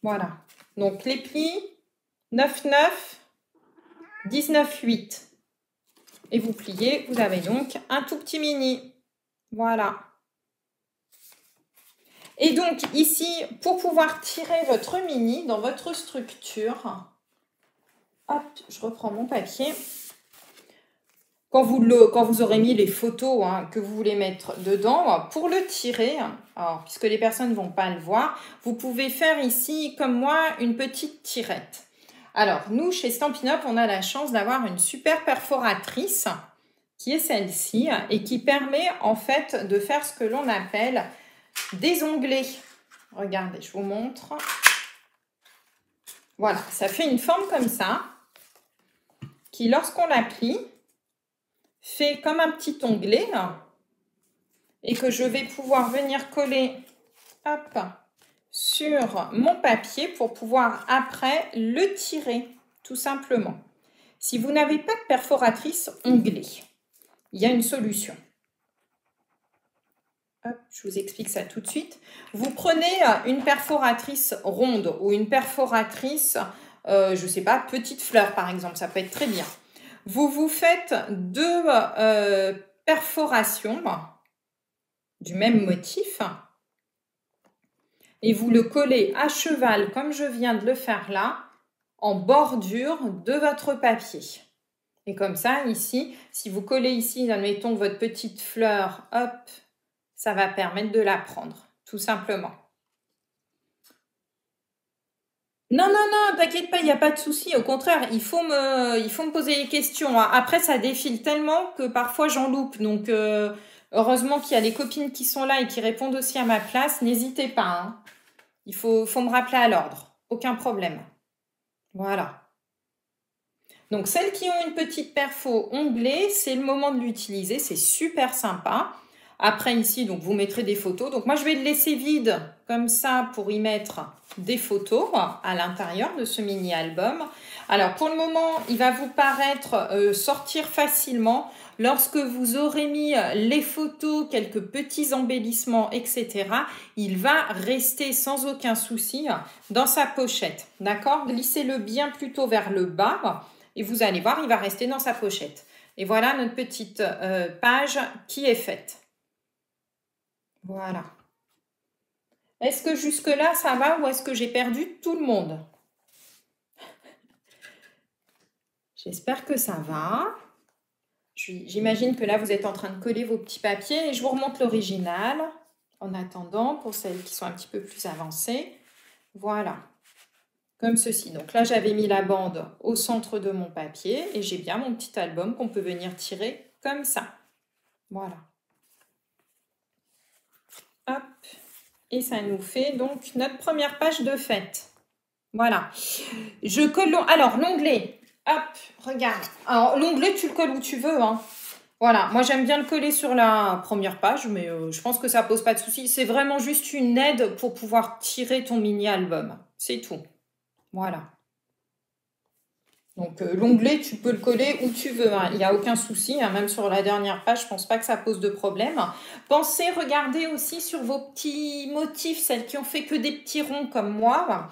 Voilà. Donc, les plis, 9,9, 19,8. Et vous pliez, vous avez donc un tout petit mini. Voilà. Et donc ici, pour pouvoir tirer votre mini dans votre structure, hop, je reprends mon papier. Quand vous aurez mis les photos que vous voulez mettre dedans, pour le tirer, alors, puisque les personnes ne vont pas le voir, vous pouvez faire ici, comme moi, une petite tirette. Alors, nous, chez Stampin' Up, on a la chance d'avoir une super perforatrice qui est celle-ci et qui permet en fait de faire ce que l'on appelle des onglets. Regardez, je vous montre. Voilà, ça fait une forme comme ça qui, lorsqu'on la plie, fait comme un petit onglet et que je vais pouvoir venir coller hop, sur mon papier pour pouvoir après le tirer, tout simplement. Si vous n'avez pas de perforatrice onglet, il y a une solution. Hop, je vous explique ça tout de suite. Vous prenez une perforatrice ronde ou une perforatrice, je ne sais pas, petite fleur par exemple, ça peut être très bien. Vous vous faites 2 perforations du même motif et vous le collez à cheval comme je viens de le faire là, en bordure de votre papier. Et comme ça, ici, si vous collez ici, admettons votre petite fleur, hop, ça va permettre de la prendre, tout simplement. Non, non, non, t'inquiète pas, il n'y a pas de souci. Au contraire, il faut me poser des questions. Après, ça défile tellement que parfois j'en loupe. Donc, heureusement qu'il y a les copines qui sont là et qui répondent aussi à ma place. N'hésitez pas. Il faut me rappeler à l'ordre. Aucun problème. Voilà. Donc, celles qui ont une petite perfo onglée, c'est le moment de l'utiliser. C'est super sympa. Après, ici, donc vous mettrez des photos. Donc, moi, je vais le laisser vide comme ça pour y mettre des photos à l'intérieur de ce mini-album. Alors, pour le moment, il va vous paraître sortir facilement. Lorsque vous aurez mis les photos, quelques petits embellissements, etc., il va rester sans aucun souci dans sa pochette. D'accord? Glissez-le bien plutôt vers le bas et vous allez voir, il va rester dans sa pochette. Et voilà notre petite page qui est faite. Voilà. Est-ce que jusque-là, ça va ou est-ce que j'ai perdu tout le monde? J'espère que ça va. J'imagine que là, vous êtes en train de coller vos petits papiers et je vous remonte l'original en attendant pour celles qui sont un petit peu plus avancées. Voilà, comme ceci. Donc là, j'avais mis la bande au centre de mon papier et j'ai bien mon petit album qu'on peut venir tirer comme ça. Voilà. Hop. Et ça nous fait donc notre première page de fête. Voilà. Je colle... Alors, l'onglet... Hop, regarde. Alors, l'onglet, tu le colles où tu veux. Voilà, moi j'aime bien le coller sur la première page, mais je pense que ça pose pas de souci. C'est vraiment juste une aide pour pouvoir tirer ton mini-album. C'est tout. Voilà. Donc, l'onglet, tu peux le coller où tu veux. Il n'y a aucun souci. Même sur la dernière page, je pense pas que ça pose de problème. Pensez, regardez aussi sur vos petits motifs, celles qui ont fait que des petits ronds comme moi,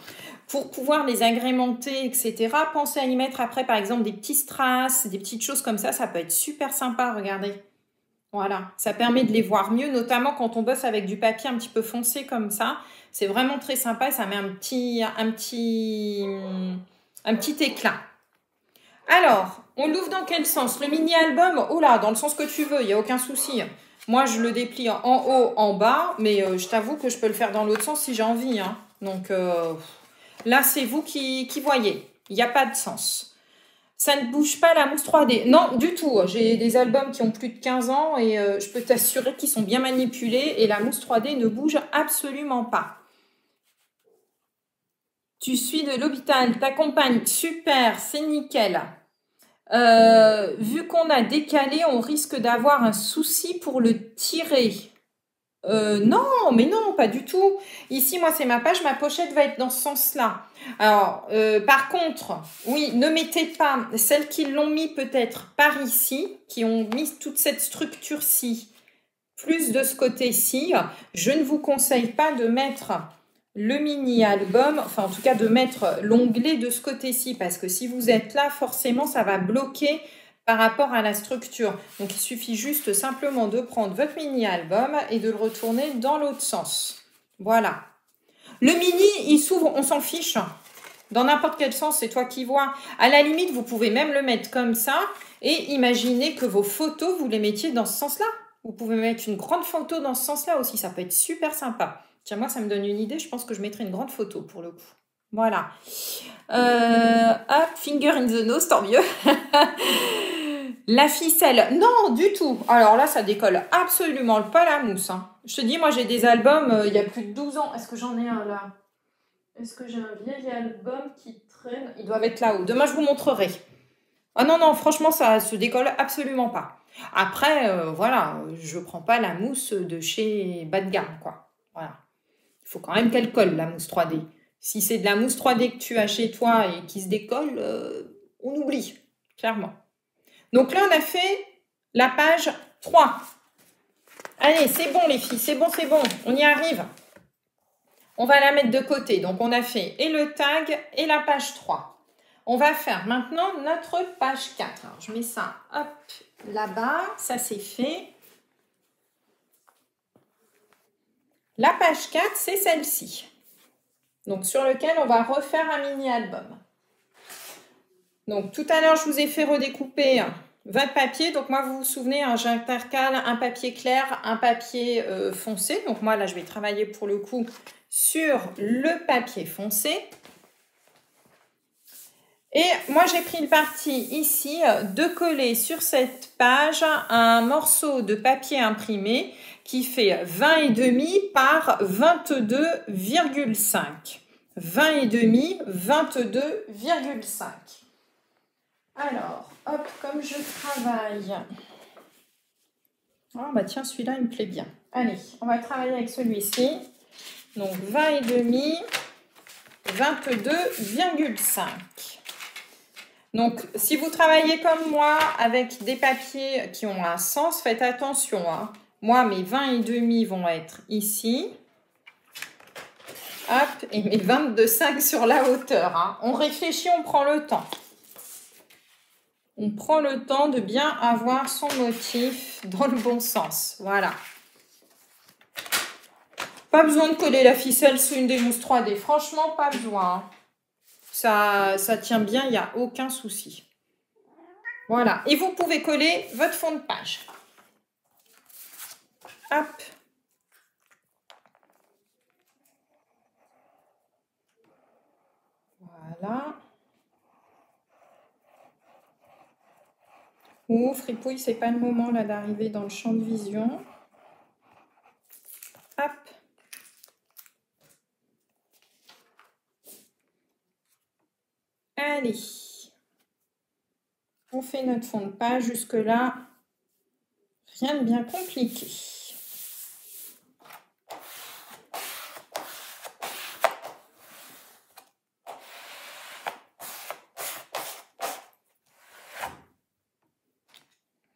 pour pouvoir les agrémenter, etc. Pensez à y mettre après, par exemple, des petits strass, des petites choses comme ça. Ça peut être super sympa, regardez. Voilà, ça permet de les voir mieux, notamment quand on bosse avec du papier un petit peu foncé comme ça. C'est vraiment très sympa et ça met un petit éclat. Alors, on l'ouvre dans quel sens? Le mini-album, oh là, dans le sens que tu veux, il n'y a aucun souci. Moi, je le déplie en haut, en bas, mais je t'avoue que je peux le faire dans l'autre sens si j'ai envie. Donc, là, c'est vous qui voyez. Il n'y a pas de sens. Ça ne bouge pas la mousse 3D. Non, du tout. J'ai des albums qui ont plus de 15 ans et je peux t'assurer qu'ils sont bien manipulés et la mousse 3D ne bouge absolument pas. Tu suis de l'hôpital, t'accompagnes, super, c'est nickel. Vu qu'on a décalé, on risque d'avoir un souci pour le tirer. Non, mais non, pas du tout. Ici, moi, c'est ma page, ma pochette va être dans ce sens-là. Alors, par contre, oui, ne mettez pas celles qui l'ont mis peut-être par ici, qui ont mis toute cette structure-ci, plus de ce côté-ci. Je ne vous conseille pas de mettre le mini-album, enfin en tout cas de mettre l'onglet de ce côté-ci, parce que si vous êtes là, forcément, ça va bloquer par rapport à la structure. Donc, il suffit juste simplement de prendre votre mini-album et de le retourner dans l'autre sens. Voilà. Le mini, il s'ouvre, on s'en fiche. Dans n'importe quel sens, c'est toi qui vois. À la limite, vous pouvez même le mettre comme ça et imaginez que vos photos, vous les mettiez dans ce sens-là. Vous pouvez mettre une grande photo dans ce sens-là aussi. Ça peut être super sympa. Tiens, moi, ça me donne une idée. Je pense que je mettrai une grande photo pour le coup. Voilà. Hop, finger in the nose, tant mieux. La ficelle, non, du tout. Alors là, ça décolle absolument pas la mousse. Hein. Je te dis, moi, j'ai des albums il y a plus de 12 ans. Est-ce que j'en ai un là? Est-ce que j'ai un vieil album qui traîne? Ils doivent être là-haut. Demain, je vous montrerai. Ah non, non, franchement, ça se décolle absolument pas. Après, voilà, je prends pas la mousse de chez bas de gamme, quoi. Voilà. Il faut quand même qu'elle colle, la mousse 3D. Si c'est de la mousse 3D que tu as chez toi et qui se décolle, on oublie, clairement. Donc là, on a fait la page 3. Allez, c'est bon les filles, c'est bon, on y arrive. On va la mettre de côté. Donc, on a fait et le tag et la page 3. On va faire maintenant notre page 4. Alors, je mets ça, hop, là-bas. Ça, c'est fait. La page 4, c'est celle-ci. Donc, sur lequel on va refaire un mini-album. Donc, tout à l'heure, je vous ai fait redécouper votre papier. Donc, moi, vous vous souvenez, hein, j'intercale un papier clair, un papier foncé. Donc, moi, là, je vais travailler pour le coup sur le papier foncé. Et moi, j'ai pris le parti ici de coller sur cette page un morceau de papier imprimé qui fait 20,5 par 22,5. 20,5, 22,5. Alors, hop, comme je travaille. Ah bah tiens, celui-là, il me plaît bien. Allez, on va travailler avec celui-ci. Donc, 20,5, 22,5. Donc, si vous travaillez comme moi avec des papiers qui ont un sens, faites attention. Hein. Moi, mes 20,5 vont être ici. Hop, et mes 22,5 sur la hauteur. Hein. On réfléchit, on prend le temps. On prend le temps de bien avoir son motif dans le bon sens. Voilà. Pas besoin de coller la ficelle sous une des mousses 3D. Franchement, pas besoin. Ça tient bien, il n'y a aucun souci. Voilà. Et vous pouvez coller votre fond de page. Hop. Voilà. Ouh, fripouille, c'est pas le moment là d'arriver dans le champ de vision. Hop. Allez. On fait notre fond de page. Jusque-là, rien de bien compliqué.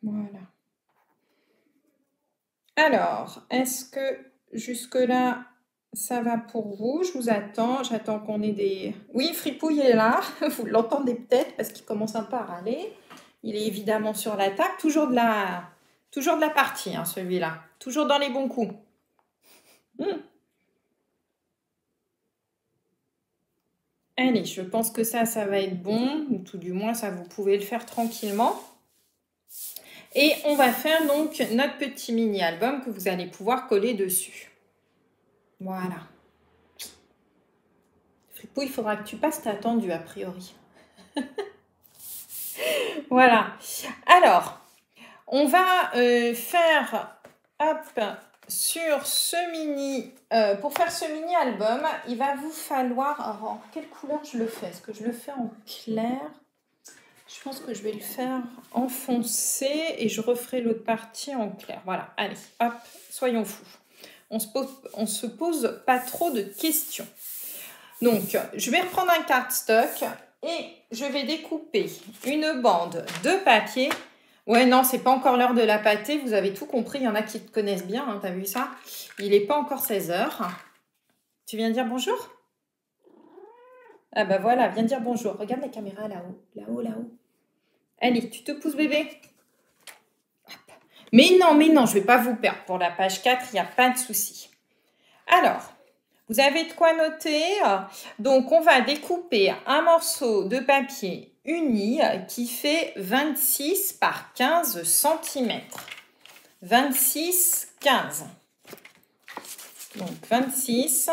Voilà. Alors, est-ce que jusque-là, ça va pour vous? Je vous attends. J'attends qu'on ait des... Oui, Fripouille est là. Vous l'entendez peut-être parce qu'il commence un peu à râler. Il est évidemment sur la table. Toujours de la partie, hein, celui-là. Toujours dans les bons coups. Allez, je pense que ça va être bon. Ou tout du moins, ça, vous pouvez le faire tranquillement. Et on va faire donc notre petit mini-album que vous allez pouvoir coller dessus. Voilà. Fripouille, il faudra que tu passes, t'as attendu a priori. Voilà. Alors, on va faire hop, sur ce mini, pour faire ce mini album, il va vous falloir, alors en quelle couleur je le fais? Est-ce que je le fais en clair? Je pense que je vais le faire en foncé et je referai l'autre partie en clair. Voilà, allez, hop, soyons fous. On se pose pas trop de questions. Donc, je vais reprendre un cardstock et je vais découper une bande de papier. Ouais, non, c'est pas encore l'heure de la pâtée. Vous avez tout compris. Il y en a qui te connaissent bien. Hein, t'as vu ça? Il n'est pas encore 16 h. Tu viens dire bonjour? Ah bah voilà, viens dire bonjour. Regarde la caméra là-haut. Là-haut, là-haut. Allez, tu te pousses bébé. Hop. Mais non, je ne vais pas vous perdre. Pour la page 4, il n'y a pas de souci. Alors, vous avez de quoi noter. Donc, on va découper un morceau de papier uni qui fait 26 par 15 cm. 26, 15. Donc, 26.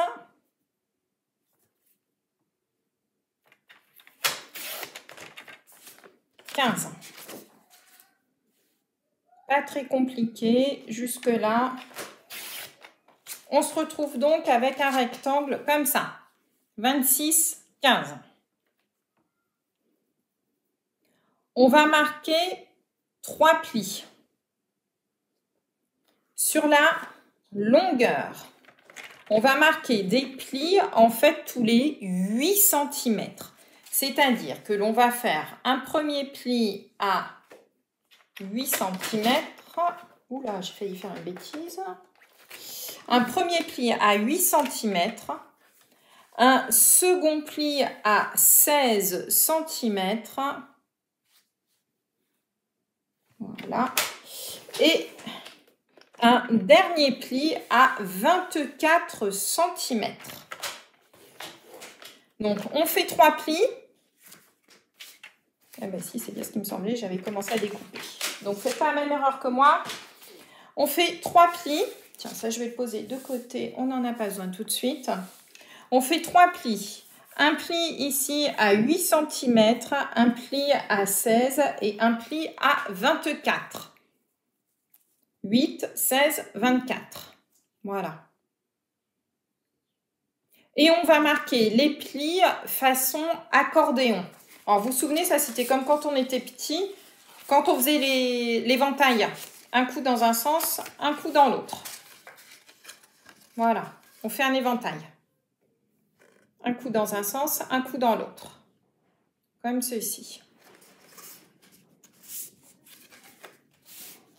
Pas très compliqué jusque-là. On se retrouve donc avec un rectangle comme ça. 26, 15. On va marquer 3 plis. Sur la longueur, on va marquer des plis en fait tous les 8 cm. C'est-à-dire que l'on va faire un premier pli à 8 cm. Oula, j'ai failli faire une bêtise. Un premier pli à 8 cm. Un second pli à 16 cm. Voilà. Et un dernier pli à 24 cm. Donc, on fait 3 plis. Ah ben si, c'est bien ce qui me semblait, j'avais commencé à découper. Donc, faites pas la même erreur que moi. On fait 3 plis. Tiens, ça, je vais le poser de côté. On n'en a pas besoin tout de suite. On fait 3 plis. Un pli ici à 8 cm, un pli à 16 et un pli à 24. 8, 16, 24. Voilà. Et on va marquer les plis façon accordéon. Alors, vous vous souvenez, ça c'était comme quand on était petit, quand on faisait l'éventail. Un coup dans un sens, un coup dans l'autre. Voilà, on fait un éventail. Un coup dans un sens, un coup dans l'autre. Comme ceci.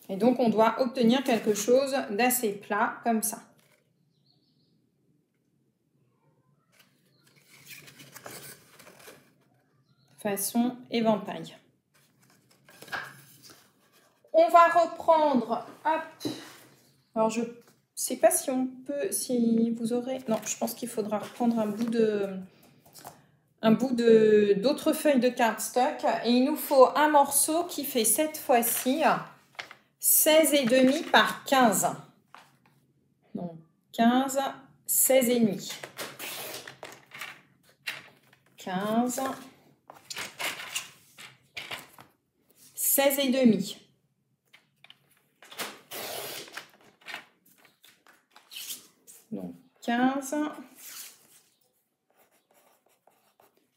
Et donc, on doit obtenir quelque chose d'assez plat, comme ça. Façon éventail. On va reprendre, hop. Alors, je ne sais pas si on peut, si vous aurez... Non, je pense qu'il faudra reprendre un bout d'autres feuilles de cardstock. Et il nous faut un morceau qui fait cette fois-ci 16,5 par 15. Donc, 15, 16,5. 15, 16,5. Donc, 15,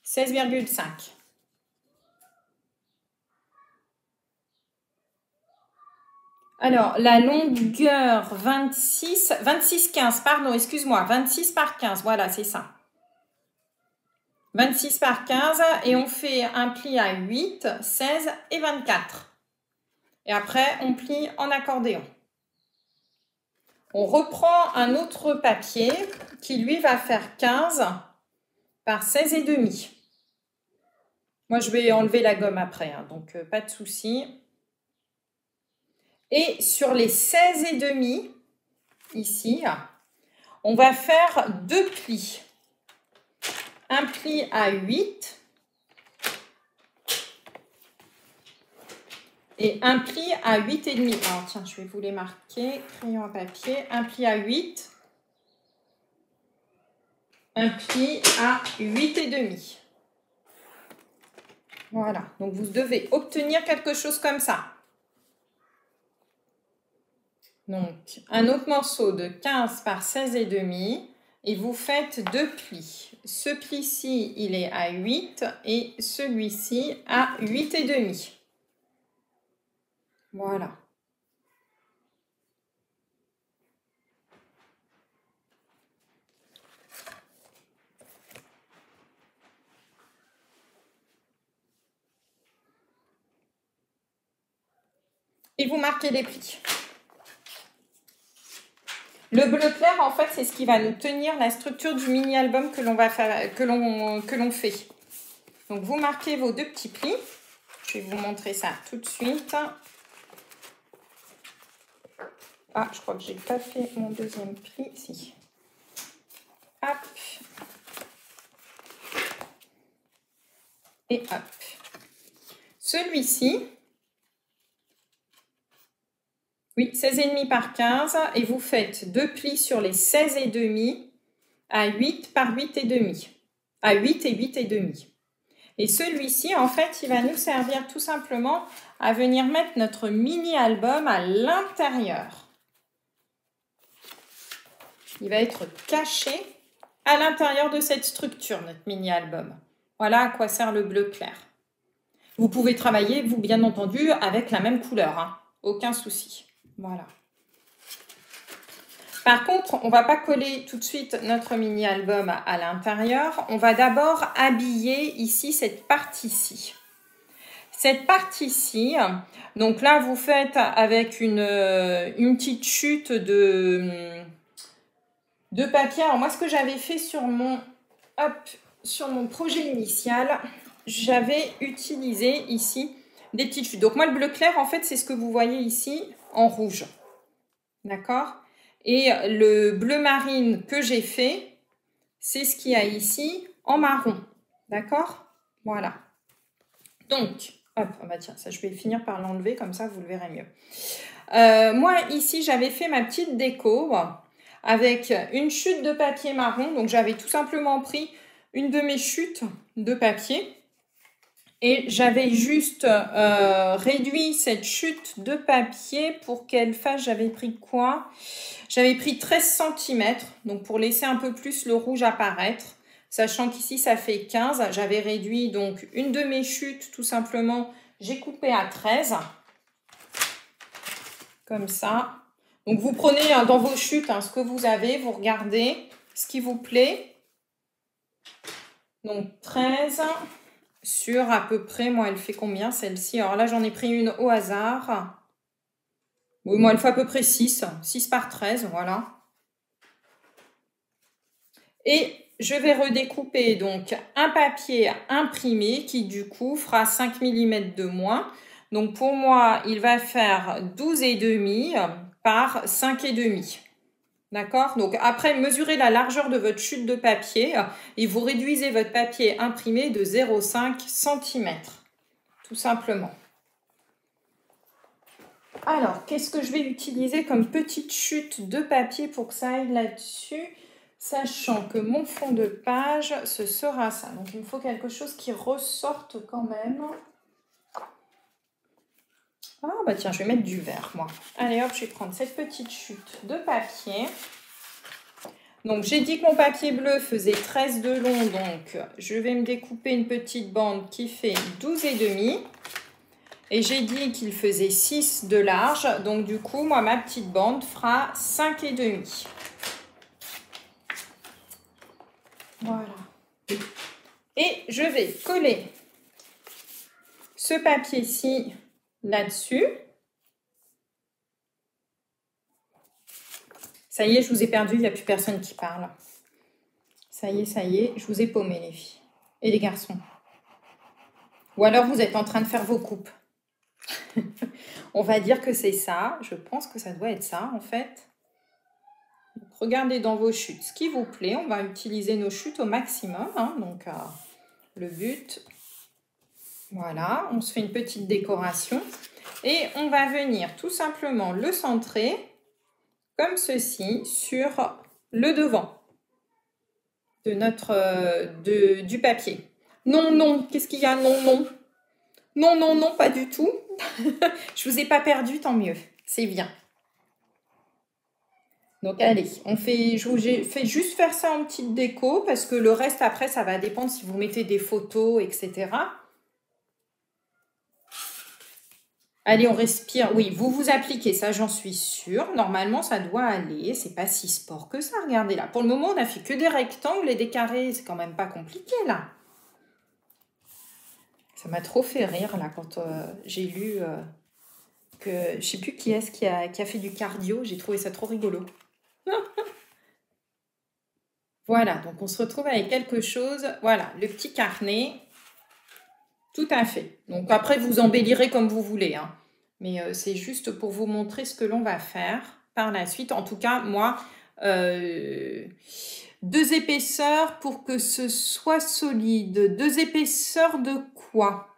16,5. Alors, la longueur 26, 15, pardon, excuse-moi, 26 par 15, voilà, c'est ça. 26 par 15 et on fait un pli à 8, 16 et 24. Et après, on plie en accordéon. On reprend un autre papier qui, lui, va faire 15 par 16,5. Moi, je vais enlever la gomme après, hein, donc pas de souci. Et sur les 16,5, ici, on va faire 2 plis. Un pli à 8 et un pli à 8,5. Alors, tiens, je vais vous les marquer. Crayon à papier. Un pli à 8. Un pli à 8,5. Voilà. Donc, vous devez obtenir quelque chose comme ça. Donc, un autre morceau de 15 par 16,5 et vous faites 2 plis. Ce pli-ci, il est à 8 et celui-ci à 8,5. Voilà. Et vous marquez les plis. Le bleu clair, en fait, c'est ce qui va nous tenir la structure du mini-album que l'on va faire, que l'on fait. Donc, vous marquez vos 2 petits plis. Je vais vous montrer ça tout de suite. Ah, je crois que j'ai pas fait mon deuxième pli. Si. Hop. Et hop. Celui-ci, oui, 16,5 par 15 et vous faites 2 plis sur les 16,5 à 8 par 8,5. À 8 et 8,5. Et celui-ci, en fait, il va nous servir tout simplement à venir mettre notre mini-album à l'intérieur. Il va être caché à l'intérieur de cette structure, notre mini-album. Voilà à quoi sert le bleu clair. Vous pouvez travailler, vous, bien entendu, avec la même couleur, hein. Aucun souci. Voilà. Par contre, on ne va pas coller tout de suite notre mini-album à l'intérieur. On va d'abord habiller ici cette partie-ci. Cette partie-ci, donc là, vous faites avec une petite chute de papier. Alors moi, ce que j'avais fait sur mon projet initial, j'avais utilisé ici des petites chutes. Donc moi, le bleu clair, en fait, c'est ce que vous voyez ici en rouge. D'accord? Et le bleu marine que j'ai fait, c'est ce qu'il y a ici en marron. D'accord? Voilà. Donc, hop, bah tiens, ça je vais finir par l'enlever, comme ça vous le verrez mieux. Moi, ici, j'avais fait ma petite déco avec une chute de papier marron. Donc, j'avais tout simplement pris une de mes chutes de papier. Et j'avais juste réduit cette chute de papier pour qu'elle fasse, j'avais pris quoi? J'avais pris 13 cm, donc pour laisser un peu plus le rouge apparaître. Sachant qu'ici, ça fait 15. J'avais réduit donc une de mes chutes, tout simplement, j'ai coupé à 13. Comme ça. Donc, vous prenez dans vos chutes ce que vous avez, vous regardez ce qui vous plaît. Donc, 13 sur à peu près, moi, elle fait combien celle-ci? Alors là, j'en ai pris une au hasard. Oui, moi, elle fait à peu près 6. 6 par 13, voilà. Et je vais redécouper donc un papier imprimé qui, du coup, fera 5 mm de moins. Donc, pour moi, il va faire 12,5 par 5,5. D'accord? Donc, après, mesurez la largeur de votre chute de papier et vous réduisez votre papier imprimé de 0,5 cm. Tout simplement. Alors, qu'est-ce que je vais utiliser comme petite chute de papier pour que ça aille là-dessus? Sachant que mon fond de page, ce sera ça. Donc, il me faut quelque chose qui ressorte quand même. Ah, bah tiens, je vais mettre du vert, moi. Allez, hop, je vais prendre cette petite chute de papier. Donc, j'ai dit que mon papier bleu faisait 13 de long. Donc, je vais me découper une petite bande qui fait 12,5. Et j'ai dit qu'il faisait 6 de large. Donc, du coup, moi, ma petite bande fera 5,5. Voilà. Et je vais coller ce papier-ci là-dessus. Ça y est, je vous ai perdu, il n'y a plus personne qui parle. Ça y est, je vous ai paumé les filles et les garçons. Ou alors vous êtes en train de faire vos coupes. On va dire que c'est ça. Je pense que ça doit être ça en fait. Donc, regardez dans vos chutes ce qui vous plaît. On va utiliser nos chutes au maximum. Donc le but, voilà, on se fait une petite décoration. Et on va venir tout simplement le centrer comme ceci sur le devant de du papier. Non, non, qu'est-ce qu'il y a? Non, non. Non, non, non, pas du tout. Je vous ai pas perdu, tant mieux. C'est bien. Donc allez, je vous fais juste faire ça en petite déco parce que le reste après ça va dépendre si vous mettez des photos, etc. Allez, on respire. Oui, vous vous appliquez, ça j'en suis sûre. Normalement ça doit aller, c'est pas si sport que ça, regardez là. Pour le moment on a fait que des rectangles et des carrés, c'est quand même pas compliqué là. Ça m'a trop fait rire là quand j'ai lu que je sais plus qui est-ce qui a fait du cardio, j'ai trouvé ça trop rigolo. Voilà, donc on se retrouve avec quelque chose. Voilà, le petit carnet. Tout à fait. Donc après, vous embellirez comme vous voulez. Hein. Mais c'est juste pour vous montrer ce que l'on va faire par la suite. En tout cas, moi, 2 épaisseurs pour que ce soit solide. 2 épaisseurs de quoi?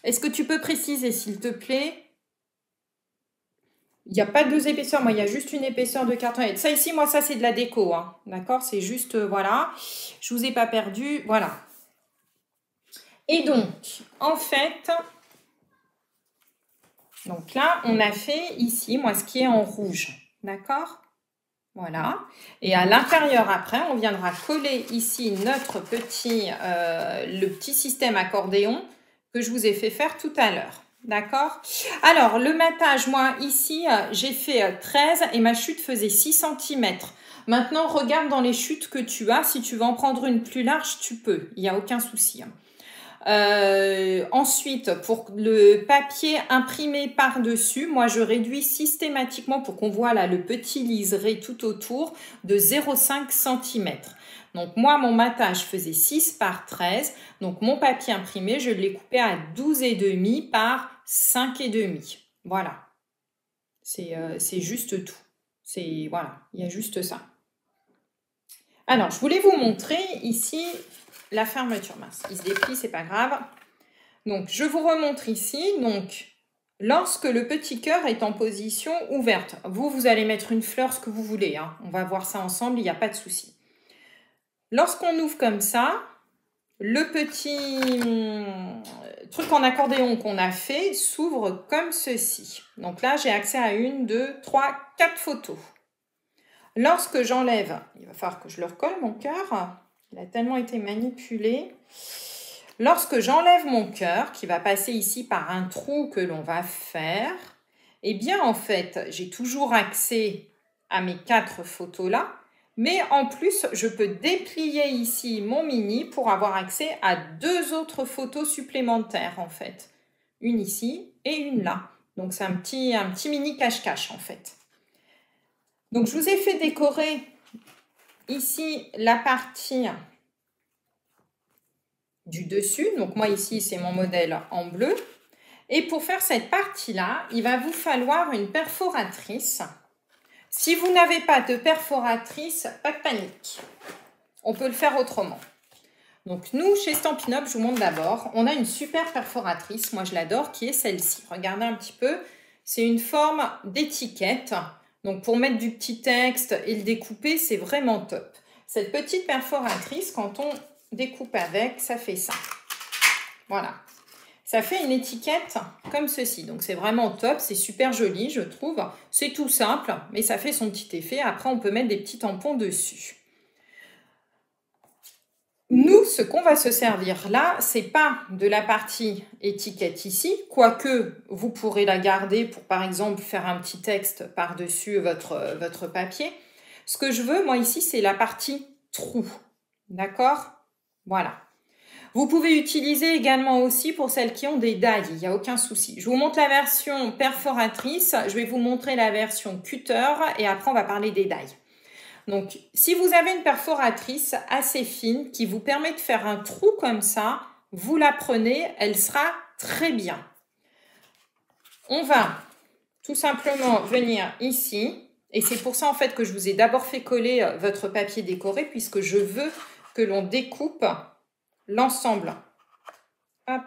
Est-ce que tu peux préciser, s'il te plaît? Il n'y a pas 2 épaisseurs, moi, il y a juste une épaisseur de carton. Ça ici, moi, ça, c'est de la déco. Hein. D'accord? C'est juste, voilà. Je ne vous ai pas perdu. Voilà. Et donc, en fait, donc là, on a fait ici, moi, ce qui est en rouge. D'accord? Voilà. Et à l'intérieur, après, on viendra coller ici notre petit, le petit système accordéon que je vous ai fait faire tout à l'heure. D'accord? Alors, le matage, moi, ici, j'ai fait 13 et ma chute faisait 6 cm. Maintenant, regarde dans les chutes que tu as. Si tu veux en prendre une plus large, tu peux. Il n'y a aucun souci. Ensuite, pour le papier imprimé par-dessus, moi, je réduis systématiquement pour qu'on voit là le petit liseré tout autour de 0,5 cm. Donc, moi, mon matage faisait 6 par 13. Donc, mon papier imprimé, je l'ai coupé à 12,5 par 5,5. Voilà. C'est juste tout. Voilà, il y a juste ça. Alors, je voulais vous montrer ici la fermeture. Mince, il se déplie, c'est pas grave. Donc, je vous remontre ici. Donc, lorsque le petit cœur est en position ouverte, vous allez mettre une fleur, ce que vous voulez. Hein. On va voir ça ensemble, il n'y a pas de souci. Lorsqu'on ouvre comme ça, le petit truc en accordéon qu'on a fait s'ouvre comme ceci. Donc là, j'ai accès à 1, 2, 3, 4 photos. Lorsque j'enlève, il va falloir que je le recolle, mon cœur. Il a tellement été manipulé. Lorsque j'enlève mon cœur, qui va passer ici par un trou que l'on va faire, eh bien, en fait, j'ai toujours accès à mes 4 photos-là. Mais en plus, je peux déplier ici mon mini pour avoir accès à 2 autres photos supplémentaires, en fait. Une ici et une là. Donc, c'est un petit mini cache-cache, en fait. Donc, je vous ai fait décorer ici la partie du dessus. Donc, moi, ici, c'est mon modèle en bleu. Et pour faire cette partie-là, il va vous falloir une perforatrice. Si vous n'avez pas de perforatrice, pas de panique. On peut le faire autrement. Donc, nous, chez Stampin' Up, je vous montre d'abord, on a une super perforatrice. Moi, je l'adore, qui est celle-ci. Regardez un petit peu. C'est une forme d'étiquette. Donc, pour mettre du petit texte et le découper, c'est vraiment top. Cette petite perforatrice, quand on découpe avec, ça fait ça. Voilà. Ça fait une étiquette comme ceci. Donc, c'est vraiment top. C'est super joli, je trouve. C'est tout simple, mais ça fait son petit effet. Après, on peut mettre des petits tampons dessus. Nous, ce qu'on va se servir là, c'est pas de la partie étiquette ici, quoique vous pourrez la garder pour, par exemple, faire un petit texte par-dessus votre papier. Ce que je veux, moi, ici, c'est la partie trou. D'accord? Voilà. Vous pouvez utiliser également aussi pour celles qui ont des dailles, il n'y a aucun souci. Je vous montre la version perforatrice, je vais vous montrer la version cutter et après on va parler des dailles. Donc, si vous avez une perforatrice assez fine qui vous permet de faire un trou comme ça, vous la prenez, elle sera très bien. On va tout simplement venir ici, et c'est pour ça en fait que je vous ai d'abord fait coller votre papier décoré puisque je veux que l'on découpe l'ensemble. Hop,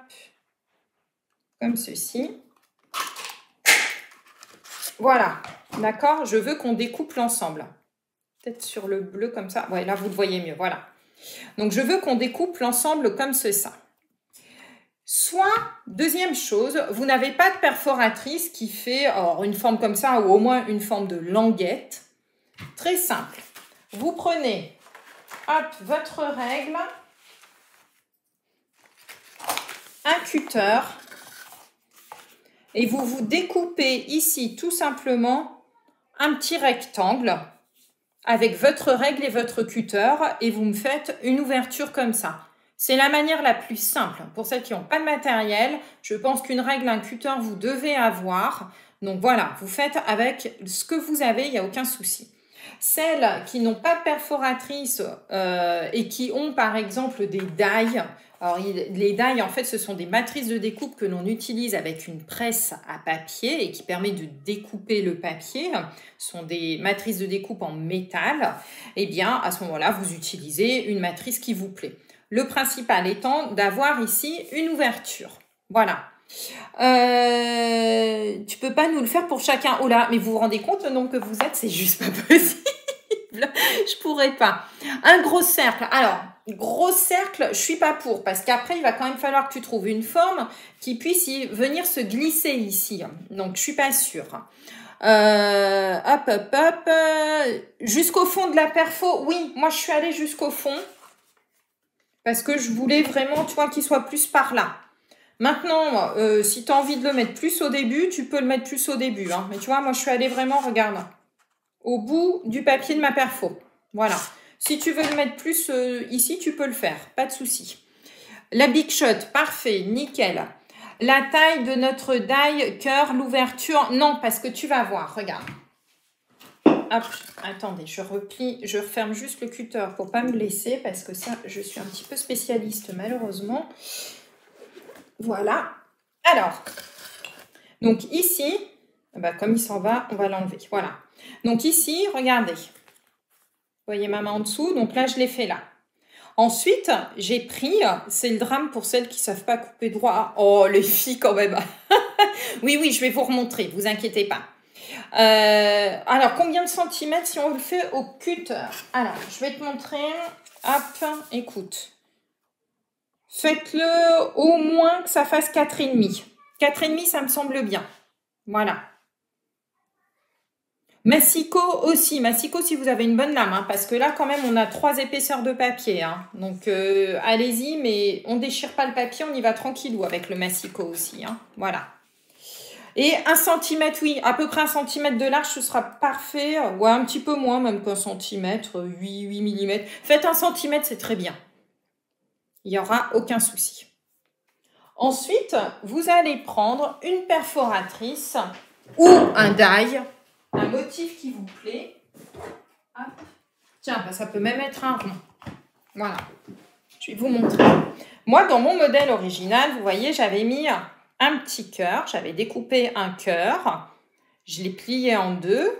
comme ceci. Voilà, d'accord? Je veux qu'on découpe l'ensemble. Peut-être sur le bleu comme ça. Ouais, là, vous le voyez mieux, voilà. Donc, je veux qu'on découpe l'ensemble comme ça. Soit, deuxième chose, vous n'avez pas de perforatrice qui fait une forme comme ça ou au moins une forme de languette. Très simple. Vous prenez, hop, votre règle, un cutter et vous découpez ici tout simplement un petit rectangle avec votre règle et votre cutter et vous me faites une ouverture comme ça. C'est la manière la plus simple. Pour celles qui n'ont pas de matériel, je pense qu'une règle, un cutter, vous devez avoir. Donc voilà, vous faites avec ce que vous avez, il n'y a aucun souci. Celles qui n'ont pas de perforatrice et qui ont par exemple des die. Alors les die en fait ce sont des matrices de découpe que l'on utilise avec une presse à papier et qui permet de découper le papier. Ce sont des matrices de découpe en métal. Et bien à ce moment-là vous utilisez une matrice qui vous plaît. Le principal étant d'avoir ici une ouverture. Voilà. Tu peux pas nous le faire pour chacun. Oh là, mais vous vous rendez compte le nombre que vous êtes, c'est juste pas possible. Je pourrais pas. Un gros cercle. Alors, gros cercle, je suis pas pour parce qu'après il va quand même falloir que tu trouves une forme qui puisse venir se glisser ici. Donc je suis pas sûre. Hop. Jusqu'au fond de la perfo. Oui, moi je suis allée jusqu'au fond parce que je voulais vraiment, tu vois, qu'il soit plus par là. Maintenant, si tu as envie de le mettre plus au début, tu peux le mettre plus au début. Hein. Mais tu vois, moi, je suis allée vraiment, regarde, au bout du papier de ma perfo. Voilà. Si tu veux le mettre plus ici, tu peux le faire. Pas de souci. La Big Shot, parfait, nickel. La taille de notre die, cœur, l'ouverture, non, parce que tu vas voir, regarde. Hop, attendez, je replie, je referme juste le cutter pour pas me blesser, parce que ça, je suis un petit peu spécialiste, malheureusement. Voilà. Alors, donc ici, bah comme il s'en va, on va l'enlever. Voilà. Donc ici, regardez. Vous voyez ma main en dessous. Donc là, je l'ai fait là. Ensuite, j'ai pris, c'est le drame pour celles qui ne savent pas couper droit. Oh, les filles quand même. Oui, je vais vous remontrer, vous inquiétez pas. Alors, combien de centimètres si on le fait au cutter? Alors, je vais te montrer. Hop, écoute. Faites-le au moins que ça fasse 4,5. 4,5, ça me semble bien. Voilà. Massicot aussi. Massicot si vous avez une bonne lame. Hein, parce que là, quand même, on a 3 épaisseurs de papier. Hein. Donc, allez-y, mais on ne déchire pas le papier. On y va tranquillou avec le massicot aussi. Hein. Voilà. Et 1 cm, oui. À peu près 1 cm de large, ce sera parfait. Ouais, un petit peu moins, même qu'un centimètre. 8 mm. Faites 1 cm, c'est très bien. Il n'y aura aucun souci. Ensuite, vous allez prendre une perforatrice ou un die, un motif qui vous plaît. Hop. Tiens, bah, ça peut même être un rond. Voilà. Je vais vous montrer. Moi, dans mon modèle original, vous voyez, j'avais mis un petit cœur. J'avais découpé un cœur. Je l'ai plié en deux.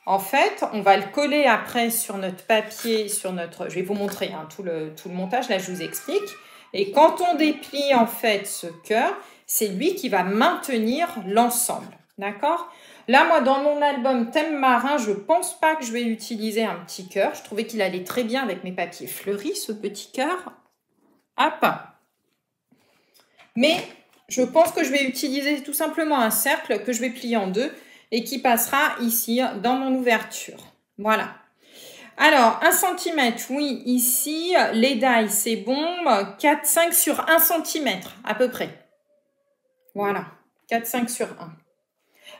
En fait, on va le coller après sur notre papier, sur notre... Je vais vous montrer hein, tout le montage. Là, je vous explique. Et quand on déplie en fait ce cœur, c'est lui qui va maintenir l'ensemble. D'accord? Là, moi, dans mon album Thème marin, je ne pense pas que je vais utiliser un petit cœur. Je trouvais qu'il allait très bien avec mes papiers fleuris, ce petit cœur. Hop. Mais je pense que je vais utiliser tout simplement un cercle que je vais plier en deux et qui passera ici dans mon ouverture. Voilà. Alors, 1 cm, oui, ici, les die, c'est bon. 4-5 sur 1 cm, à peu près. Voilà, 4-5 sur 1.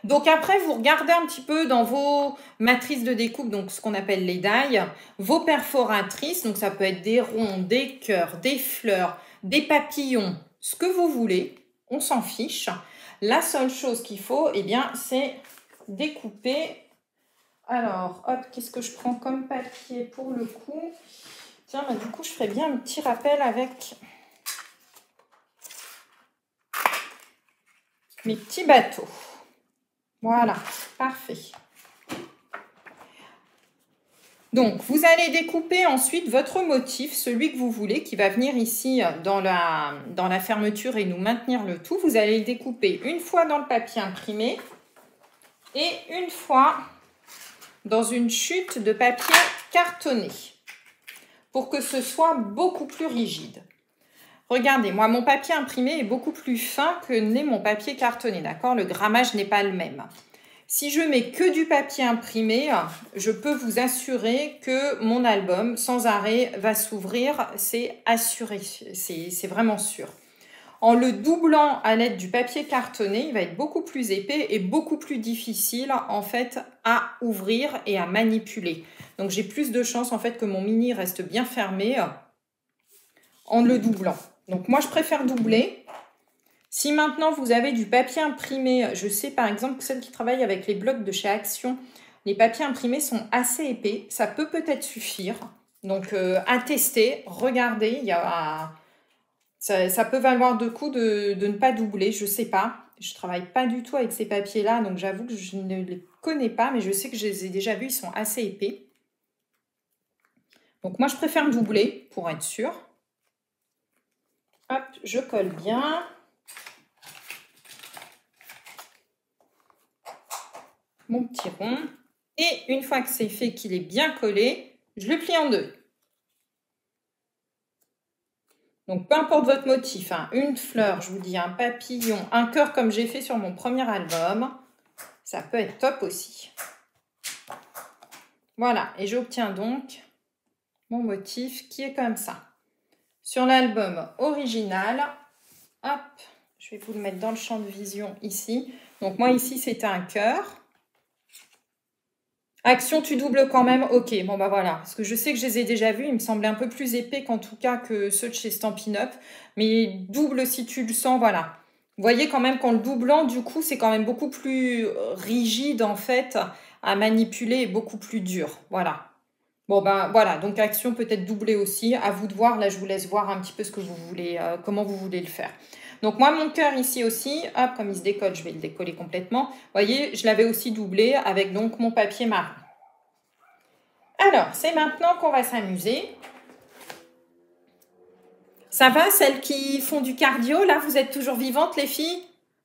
Donc après, vous regardez un petit peu dans vos matrices de découpe, donc ce qu'on appelle les die, vos perforatrices, donc ça peut être des ronds, des cœurs, des fleurs, des papillons, ce que vous voulez, on s'en fiche. La seule chose qu'il faut, eh bien, c'est découper. Alors, hop, qu'est-ce que je prends comme papier pour le coup? Tiens, bah, du coup, je ferais bien un petit rappel avec mes petits bateaux. Voilà, parfait. Donc, vous allez découper ensuite votre motif, celui que vous voulez, qui va venir ici dans la fermeture et nous maintenir le tout. Vous allez le découper une fois dans le papier imprimé et une fois dans une chute de papier cartonné pour que ce soit beaucoup plus rigide. Regardez, moi, mon papier imprimé est beaucoup plus fin que n'est mon papier cartonné, d'accord? Le grammage n'est pas le même. Si je mets que du papier imprimé, je peux vous assurer que mon album, sans arrêt, va s'ouvrir. C'est assuré, c'est vraiment sûr. En le doublant à l'aide du papier cartonné, il va être beaucoup plus épais et beaucoup plus difficile en fait à ouvrir et à manipuler. Donc j'ai plus de chances en fait que mon mini reste bien fermé en le doublant. Donc moi je préfère doubler. Si maintenant vous avez du papier imprimé, je sais par exemple que celles qui travaillent avec les blocs de chez Action, les papiers imprimés sont assez épais, ça peut peut-être suffire. Donc à tester, regardez, ça peut valoir le coup de ne pas doubler, je ne sais pas. Je ne travaille pas du tout avec ces papiers-là, donc j'avoue que je ne les connais pas, mais je sais que je les ai déjà vus, ils sont assez épais. Donc moi je préfère doubler pour être sûr. Hop, je colle bien. Mon petit rond. Et une fois que c'est fait, qu'il est bien collé, je le plie en deux. Donc, peu importe votre motif, hein, une fleur, je vous dis, un papillon, un cœur comme j'ai fait sur mon premier album, ça peut être top aussi. Voilà, et j'obtiens donc mon motif qui est comme ça. Sur l'album original, hop, je vais vous le mettre dans le champ de vision ici. Donc, moi, ici, c'était un cœur. Action, tu doubles quand même. Ok, bon bah voilà. Parce que je sais que je les ai déjà vus. Ils me semblaient un peu plus épais qu'en tout cas que ceux de chez Stampin' Up. Mais double si tu le sens, voilà. Vous voyez quand même qu'en le doublant, du coup, c'est quand même beaucoup plus rigide en fait à manipuler et beaucoup plus dur. Voilà. Bon ben voilà, donc action peut-être doublée aussi. À vous de voir. Là, je vous laisse voir un petit peu ce que vous voulez, comment vous voulez le faire. Donc moi, mon cœur ici aussi, hop, comme il se décolle, je vais le décoller complètement. Vous voyez, je l'avais aussi doublé avec donc mon papier marron. Alors, c'est maintenant qu'on va s'amuser. Ça va, celles qui font du cardio, là, vous êtes toujours vivantes, les filles?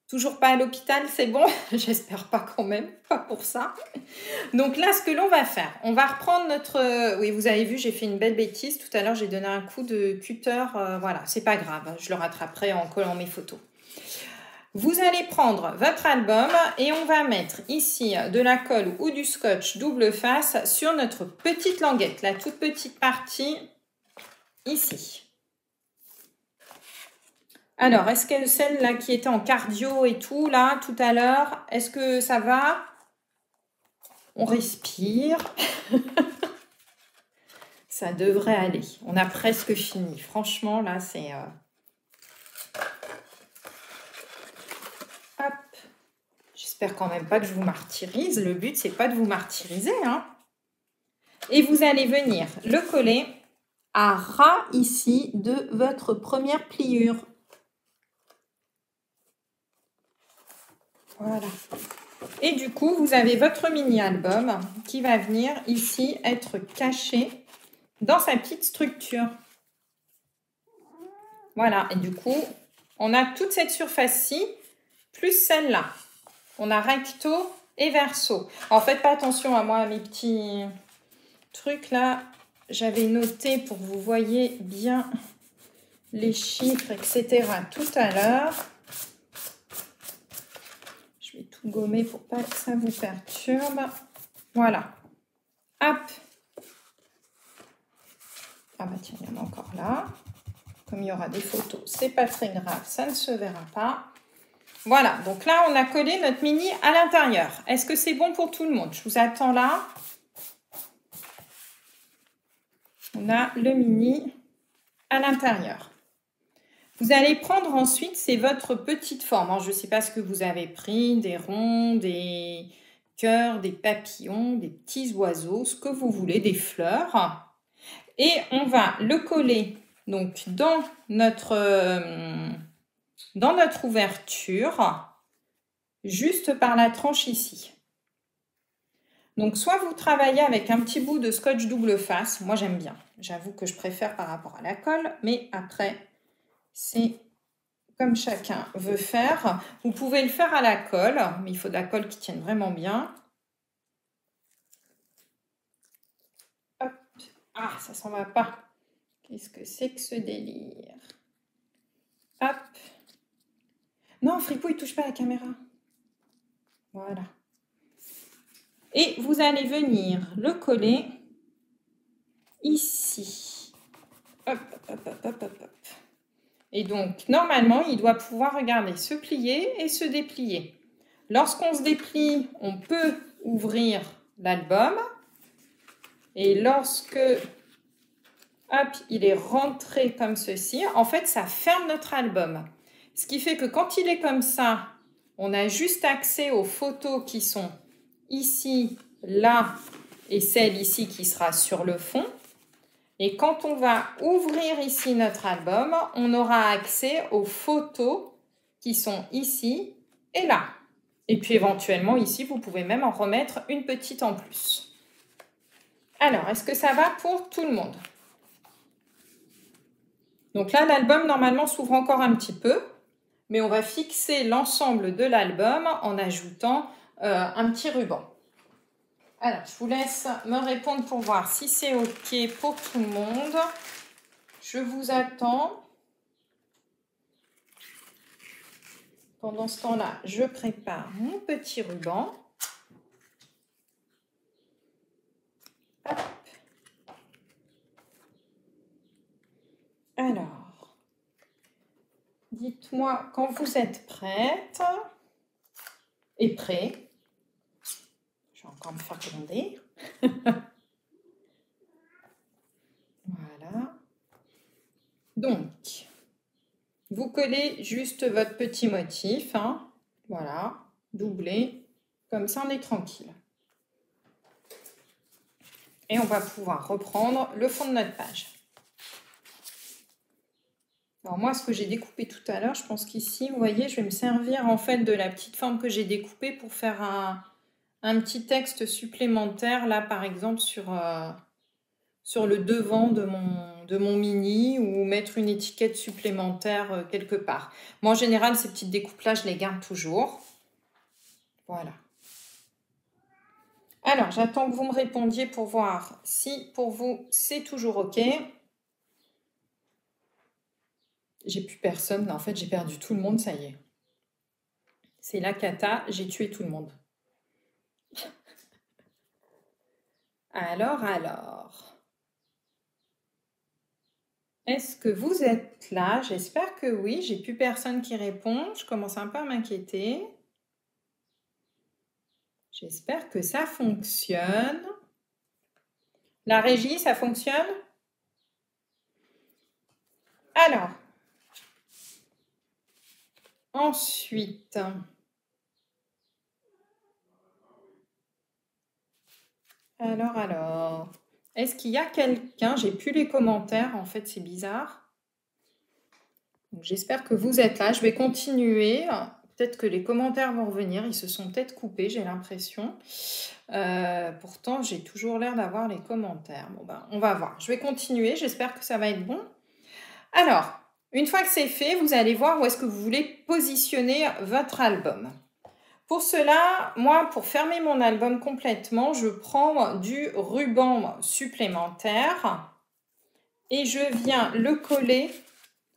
Toujours pas à l'hôpital, c'est bon? J'espère pas quand même, pas pour ça. Donc là, ce que l'on va faire, on va reprendre notre... Oui, vous avez vu, j'ai fait une belle bêtise. Tout à l'heure, j'ai donné un coup de cutter. Voilà, c'est pas grave, je le rattraperai en collant mes photos. Vous allez prendre votre album et on va mettre ici de la colle ou du scotch double face sur notre petite languette, la toute petite partie ici. Alors, est-ce que celle-là qui était en cardio et tout, là, tout à l'heure, est-ce que ça va? On respire. Ça devrait aller. On a presque fini. Franchement, là, c'est... Hop. J'espère quand même pas que je vous martyrise. Le but, c'est pas de vous martyriser, hein. Et vous allez venir le coller à ras ici de votre première pliure. Voilà. Et du coup, vous avez votre mini-album qui va venir ici être caché dans sa petite structure. Voilà. Et du coup, on a toute cette surface-ci, plus celle-là. On a recto et verso. Alors, faites pas attention à moi, à mes petits trucs là. J'avais noté pour que vous voyez bien les chiffres, etc. tout à l'heure. Je vais tout gommer pour pas que ça vous perturbe. Voilà. Hop. Ah bah tiens, il y en a encore là. Comme il y aura des photos, c'est pas très grave, ça ne se verra pas. Voilà, donc là, on a collé notre mini à l'intérieur. Est-ce que c'est bon pour tout le monde? Je vous attends là. On a le mini à l'intérieur. Vous allez prendre ensuite, c'est votre petite forme. Je ne sais pas ce que vous avez pris, des ronds, des cœurs, des papillons, des petits oiseaux, ce que vous voulez, des fleurs. Et on va le coller donc dans notre ouverture, juste par la tranche ici. Donc, soit vous travaillez avec un petit bout de scotch double face. Moi, j'aime bien. J'avoue que je préfère par rapport à la colle. Mais après, c'est comme chacun veut faire. Vous pouvez le faire à la colle. Mais il faut de la colle qui tienne vraiment bien. Hop. Ah, ça s'en va pas. Qu'est-ce que c'est que ce délire? Hop. Non, Fripouille, touche pas à la caméra. Voilà. Et vous allez venir le coller ici. Hop, hop, hop, hop, hop, hop. Et donc, normalement, il doit pouvoir, regarder, se plier et se déplier. Lorsqu'on se déplie, on peut ouvrir l'album. Et lorsque hop, il est rentré comme ceci, en fait, ça ferme notre album. Ce qui fait que quand il est comme ça, on a juste accès aux photos qui sont ici, là, et celle ici qui sera sur le fond. Et quand on va ouvrir ici notre album, on aura accès aux photos qui sont ici et là. Et puis éventuellement ici, vous pouvez même en remettre une petite en plus. Alors, est-ce que ça va pour tout le monde? Donc là, l'album normalement s'ouvre encore un petit peu, mais on va fixer l'ensemble de l'album en ajoutant un petit ruban. Alors, je vous laisse me répondre pour voir si c'est OK pour tout le monde. Je vous attends. Pendant ce temps-là, je prépare mon petit ruban. Hop. Alors, dites-moi quand vous êtes prête et prêt. Je vais encore me faire gronder. Voilà. Donc, vous collez juste votre petit motif. Hein. Voilà, doublé. Comme ça, on est tranquille. Et on va pouvoir reprendre le fond de notre page. Alors moi, ce que j'ai découpé tout à l'heure, je pense qu'ici, vous voyez, je vais me servir en fait de la petite forme que j'ai découpée pour faire un petit texte supplémentaire, là par exemple sur le devant de mon mini ou mettre une étiquette supplémentaire quelque part. Moi, en général, ces petites découpes-là, je les garde toujours. Voilà. Alors, j'attends que vous me répondiez pour voir si pour vous, c'est toujours OK. J'ai plus personne. En fait, j'ai perdu tout le monde, ça y est. C'est la cata, j'ai tué tout le monde. Alors. Est-ce que vous êtes là? J'espère que oui. J'ai plus personne qui répond. Je commence un peu à m'inquiéter. J'espère que ça fonctionne. La régie, ça fonctionne? Alors. Ensuite. Alors. Est-ce qu'il y a quelqu'un? J'ai plus les commentaires, en fait, c'est bizarre. J'espère que vous êtes là. Je vais continuer. Peut-être que les commentaires vont revenir. Ils se sont peut-être coupés, j'ai l'impression. Pourtant, j'ai toujours l'air d'avoir les commentaires. Bon, ben, on va voir. Je vais continuer. J'espère que ça va être bon. Alors, une fois que c'est fait, vous allez voir où est-ce que vous voulez positionner votre album. Pour cela, moi, pour fermer mon album complètement, je prends du ruban supplémentaire et je viens le coller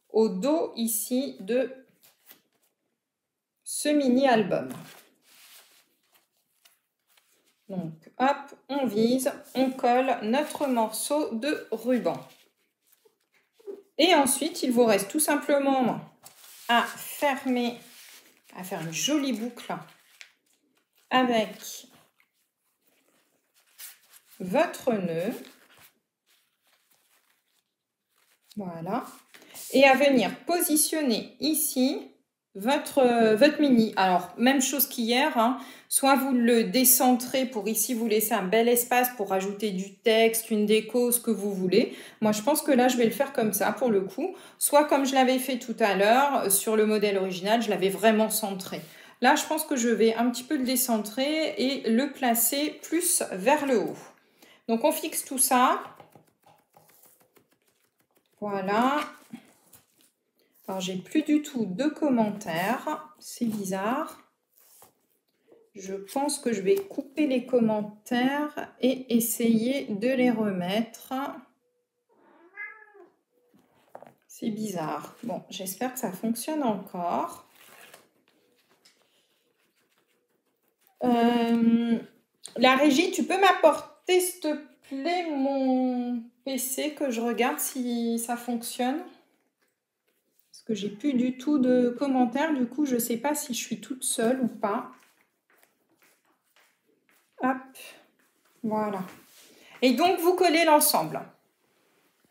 au dos ici de ce mini-album. Donc, hop, on vise, on colle notre morceau de ruban. Et ensuite, il vous reste tout simplement à fermer, à faire une jolie boucle avec votre nœud. Voilà. Et à venir positionner ici votre mini. Alors, même chose qu'hier, hein. Soit vous le décentrez pour ici vous laisser un bel espace pour rajouter du texte, une déco, ce que vous voulez. Moi, je pense que là, je vais le faire comme ça pour le coup. Soit comme je l'avais fait tout à l'heure sur le modèle original, je l'avais vraiment centré. Là, je pense que je vais un petit peu le décentrer et le placer plus vers le haut. Donc, on fixe tout ça. Voilà. Alors, j'ai plus du tout de commentaires. C'est bizarre. Je pense que je vais couper les commentaires et essayer de les remettre. C'est bizarre. Bon, j'espère que ça fonctionne encore. La régie, tu peux m'apporter, s'il te plaît, mon PC, que je regarde si ça fonctionne. Parce que j'ai plus du tout de commentaires, du coup, je ne sais pas si je suis toute seule ou pas. Hop, voilà. Et donc, vous collez l'ensemble.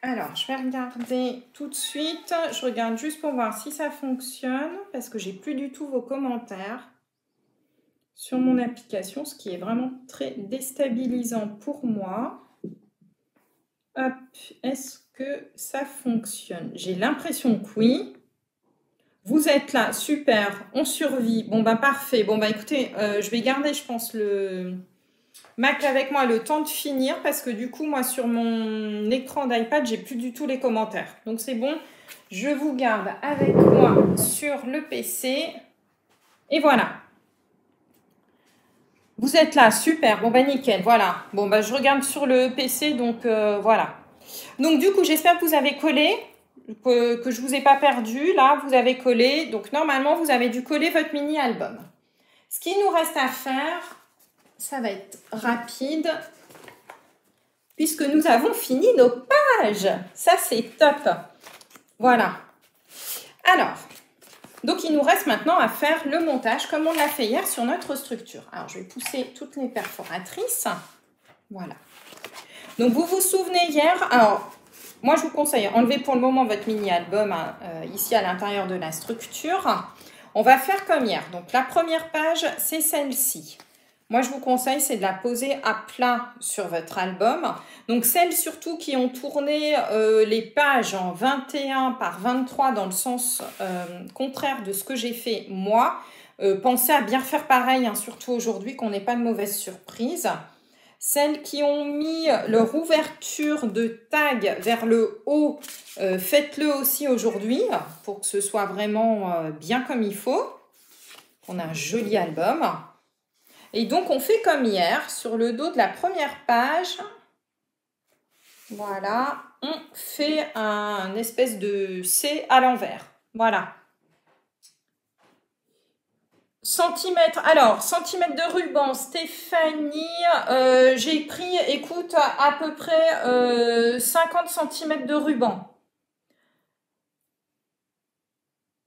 Alors, je vais regarder tout de suite. Je regarde juste pour voir si ça fonctionne, parce que j'ai plus du tout vos commentaires sur mon application, ce qui est vraiment très déstabilisant pour moi. Hop, est-ce que ça fonctionne? J'ai l'impression que oui. Vous êtes là, super, on survit. Bon, bah parfait. Bon, bah écoutez, je vais garder, je pense, le Mac avec moi le temps de finir, parce que du coup, moi, sur mon écran d'iPad, j'ai plus du tout les commentaires. Donc, c'est bon, je vous garde avec moi sur le PC. Et voilà. Vous êtes là, super, bon bah nickel, voilà. Bon bah je regarde sur le PC, donc voilà. Donc du coup, j'espère que vous avez collé, que je ne vous ai pas perdu. Là, vous avez collé. Donc normalement, vous avez dû coller votre mini-album. Ce qu'il nous reste à faire, ça va être rapide, puisque nous avons fini nos pages. Ça, c'est top. Voilà. Alors, donc il nous reste maintenant à faire le montage comme on l'a fait hier sur notre structure. Alors, je vais pousser toutes les perforatrices. Voilà. Donc, vous vous souvenez hier, alors, moi, je vous conseille, enlevez pour le moment votre mini-album ici à l'intérieur de la structure. On va faire comme hier. Donc, la première page, c'est celle-ci. Moi, je vous conseille, c'est de la poser à plat sur votre album. Donc, celles surtout qui ont tourné les pages en 21 par 23 dans le sens contraire de ce que j'ai fait moi. Pensez à bien faire pareil, hein, surtout aujourd'hui, qu'on n'ait pas de mauvaise surprise. Celles qui ont mis leur ouverture de tag vers le haut, faites-le aussi aujourd'hui pour que ce soit vraiment bien comme il faut. On a un joli album. Et donc, on fait comme hier, sur le dos de la première page. Voilà, on fait un espèce de C à l'envers. Voilà. Centimètres, alors, centimètres de ruban, Stéphanie, j'ai pris, écoute, à peu près 50 cm de ruban.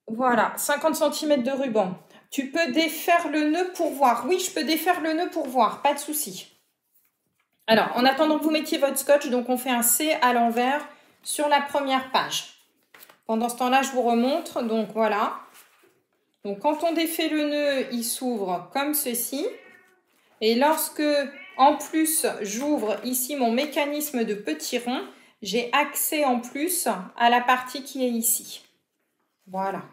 Voilà, 50 cm de ruban. Tu peux défaire le nœud pour voir. Oui, je peux défaire le nœud pour voir, pas de souci. Alors, en attendant que vous mettiez votre scotch, donc on fait un C à l'envers sur la première page. Pendant ce temps-là, je vous remontre, donc voilà. Donc, quand on défait le nœud, il s'ouvre comme ceci. Et lorsque, en plus, j'ouvre ici mon mécanisme de petit rond, j'ai accès en plus à la partie qui est ici. Voilà.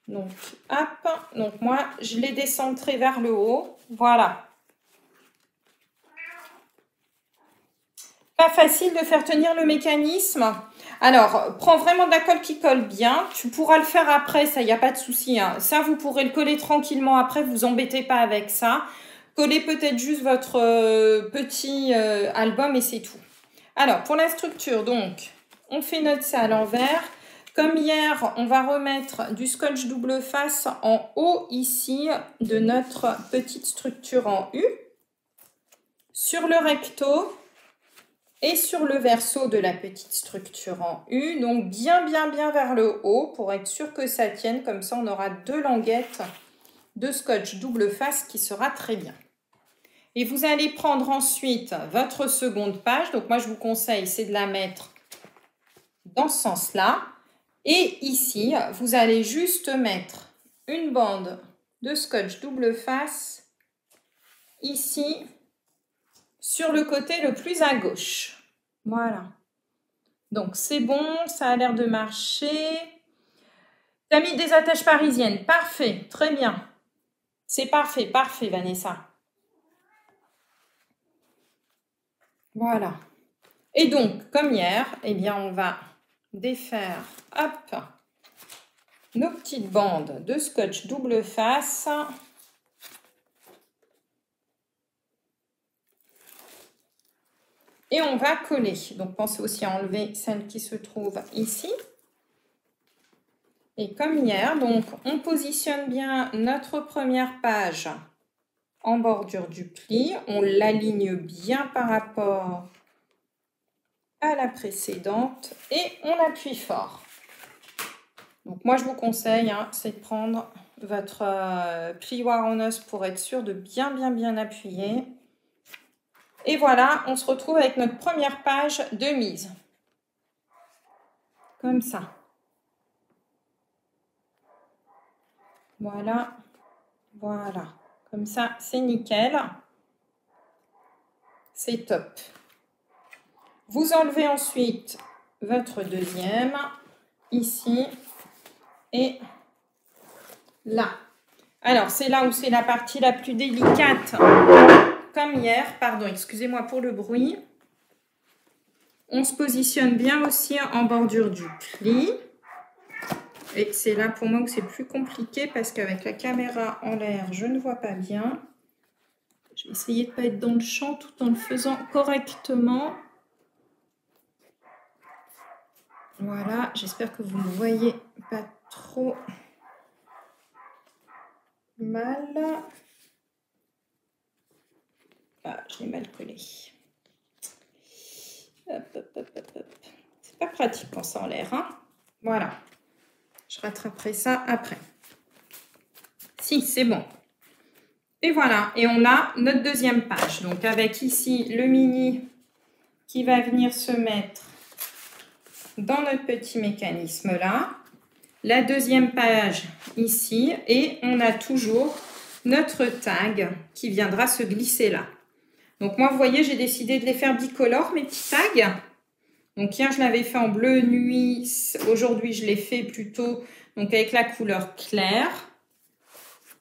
Donc, hop. Donc, moi, je l'ai décentré vers le haut. Voilà. Pas facile de faire tenir le mécanisme. Alors, prends vraiment de la colle qui colle bien. Tu pourras le faire après, ça, il n'y a pas de souci, hein. Ça, vous pourrez le coller tranquillement après, vous embêtez pas avec ça. Collez peut-être juste votre petit album et c'est tout. Alors, pour la structure, donc, on fait notre C à l'envers. Comme hier, on va remettre du scotch double face en haut ici de notre petite structure en U. Sur le recto et sur le verso de la petite structure en U. Donc, bien vers le haut pour être sûr que ça tienne. Comme ça, on aura deux languettes de scotch double face qui sera très bien. Et vous allez prendre ensuite votre seconde page. Donc, moi, je vous conseille, c'est de la mettre dans ce sens-là. Et ici, vous allez juste mettre une bande de scotch double face ici sur le côté le plus à gauche. Voilà. Donc, c'est bon, ça a l'air de marcher. Tu as mis des attaches parisiennes. Parfait, très bien. C'est parfait, parfait, Vanessa. Voilà. Et donc, comme hier, eh bien, on va défaire, hop, nos petites bandes de scotch double face. Et on va coller. Donc, pensez aussi à enlever celle qui se trouve ici. Et comme hier, donc, on positionne bien notre première page en bordure du pli. On l'aligne bien par rapport à la précédente et on appuie fort. Donc moi je vous conseille, c'est de prendre votre plioir en os pour être sûr de bien appuyer. Et voilà, on se retrouve avec notre première page de mise. Comme ça. Voilà. Voilà. Comme ça, c'est nickel. C'est top. Vous enlevez ensuite votre deuxième, ici et là. Alors, c'est là où c'est la partie la plus délicate, comme hier. Pardon, excusez-moi pour le bruit. On se positionne bien aussi en bordure du pli. Et c'est là pour moi où c'est plus compliqué parce qu'avec la caméra en l'air, je ne vois pas bien. Je vais essayer de ne pas être dans le champ tout en le faisant correctement. Voilà, j'espère que vous ne voyez pas trop mal. Ah, je l'ai mal collé. Hop, hop, hop, hop, hop. C'est pas pratique quand c'est en l'air, hein. Voilà. Je rattraperai ça après. Si, c'est bon. Et voilà, et on a notre deuxième page. Donc avec ici le mini qui va venir se mettre dans notre petit mécanisme là. La deuxième page ici et on a toujours notre tag qui viendra se glisser là. Donc moi vous voyez j'ai décidé de les faire bicolores mes petits tags. Donc hier je l'avais fait en bleu nuit, aujourd'hui je l'ai fait plutôt donc avec la couleur claire.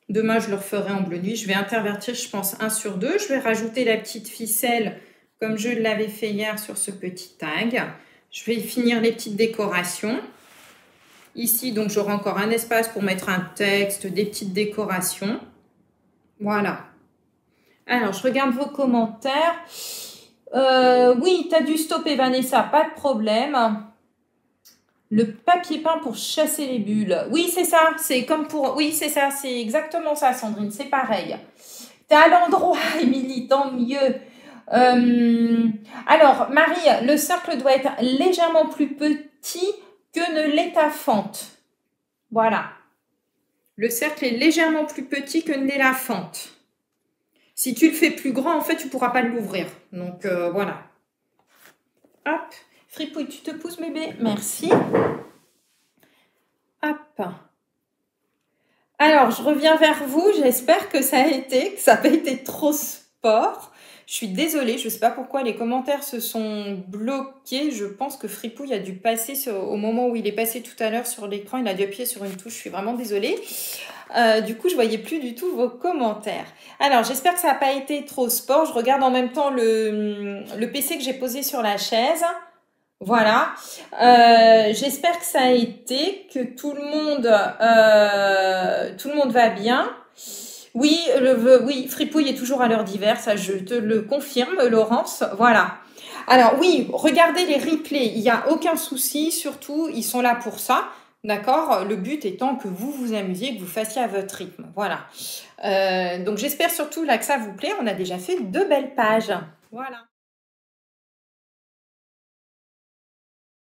Demain, je le referai en bleu nuit. Je vais intervertir, je pense, 1 sur 2. Je vais rajouter la petite ficelle comme je l'avais fait hier sur ce petit tag. Je vais finir les petites décorations. Ici, donc, j'aurai encore un espace pour mettre un texte, des petites décorations. Voilà. Alors, je regarde vos commentaires. Oui, tu as dû stopper, Vanessa, pas de problème. Le papier peint pour chasser les bulles. Oui, c'est ça. C'est comme pour... Oui, c'est ça. C'est exactement ça, Sandrine. C'est pareil. T'es à l'endroit, Émilie. Tant mieux. Alors, Marie, le cercle doit être légèrement plus petit que ne l'est ta fente. Voilà. Le cercle est légèrement plus petit que ne l'est la fente. Si tu le fais plus grand, en fait, tu ne pourras pas l'ouvrir. Donc, voilà. Hop. Fripouille, tu te pousses, bébé. Merci. Hop. Alors, je reviens vers vous. J'espère que ça n'a pas été trop sport. Je suis désolée. Je ne sais pas pourquoi les commentaires se sont bloqués. Je pense que Fripouille a dû passer au moment où il est passé tout à l'heure sur l'écran. Il a dû appuyer sur une touche. Je suis vraiment désolée. Du coup, je ne voyais plus du tout vos commentaires. Alors, j'espère que ça n'a pas été trop sport. Je regarde en même temps le PC que j'ai posé sur la chaise. Voilà, j'espère que ça a été, que tout le monde va bien. Oui, oui, Fripouille est toujours à l'heure d'hiver, ça je te le confirme, Laurence. Voilà. Alors oui, regardez les replays, il n'y a aucun souci, surtout ils sont là pour ça, d'accord? Le but étant que vous vous amusiez, que vous fassiez à votre rythme. Voilà. Donc j'espère surtout là que ça vous plaît. On a déjà fait 2 belles pages. Voilà.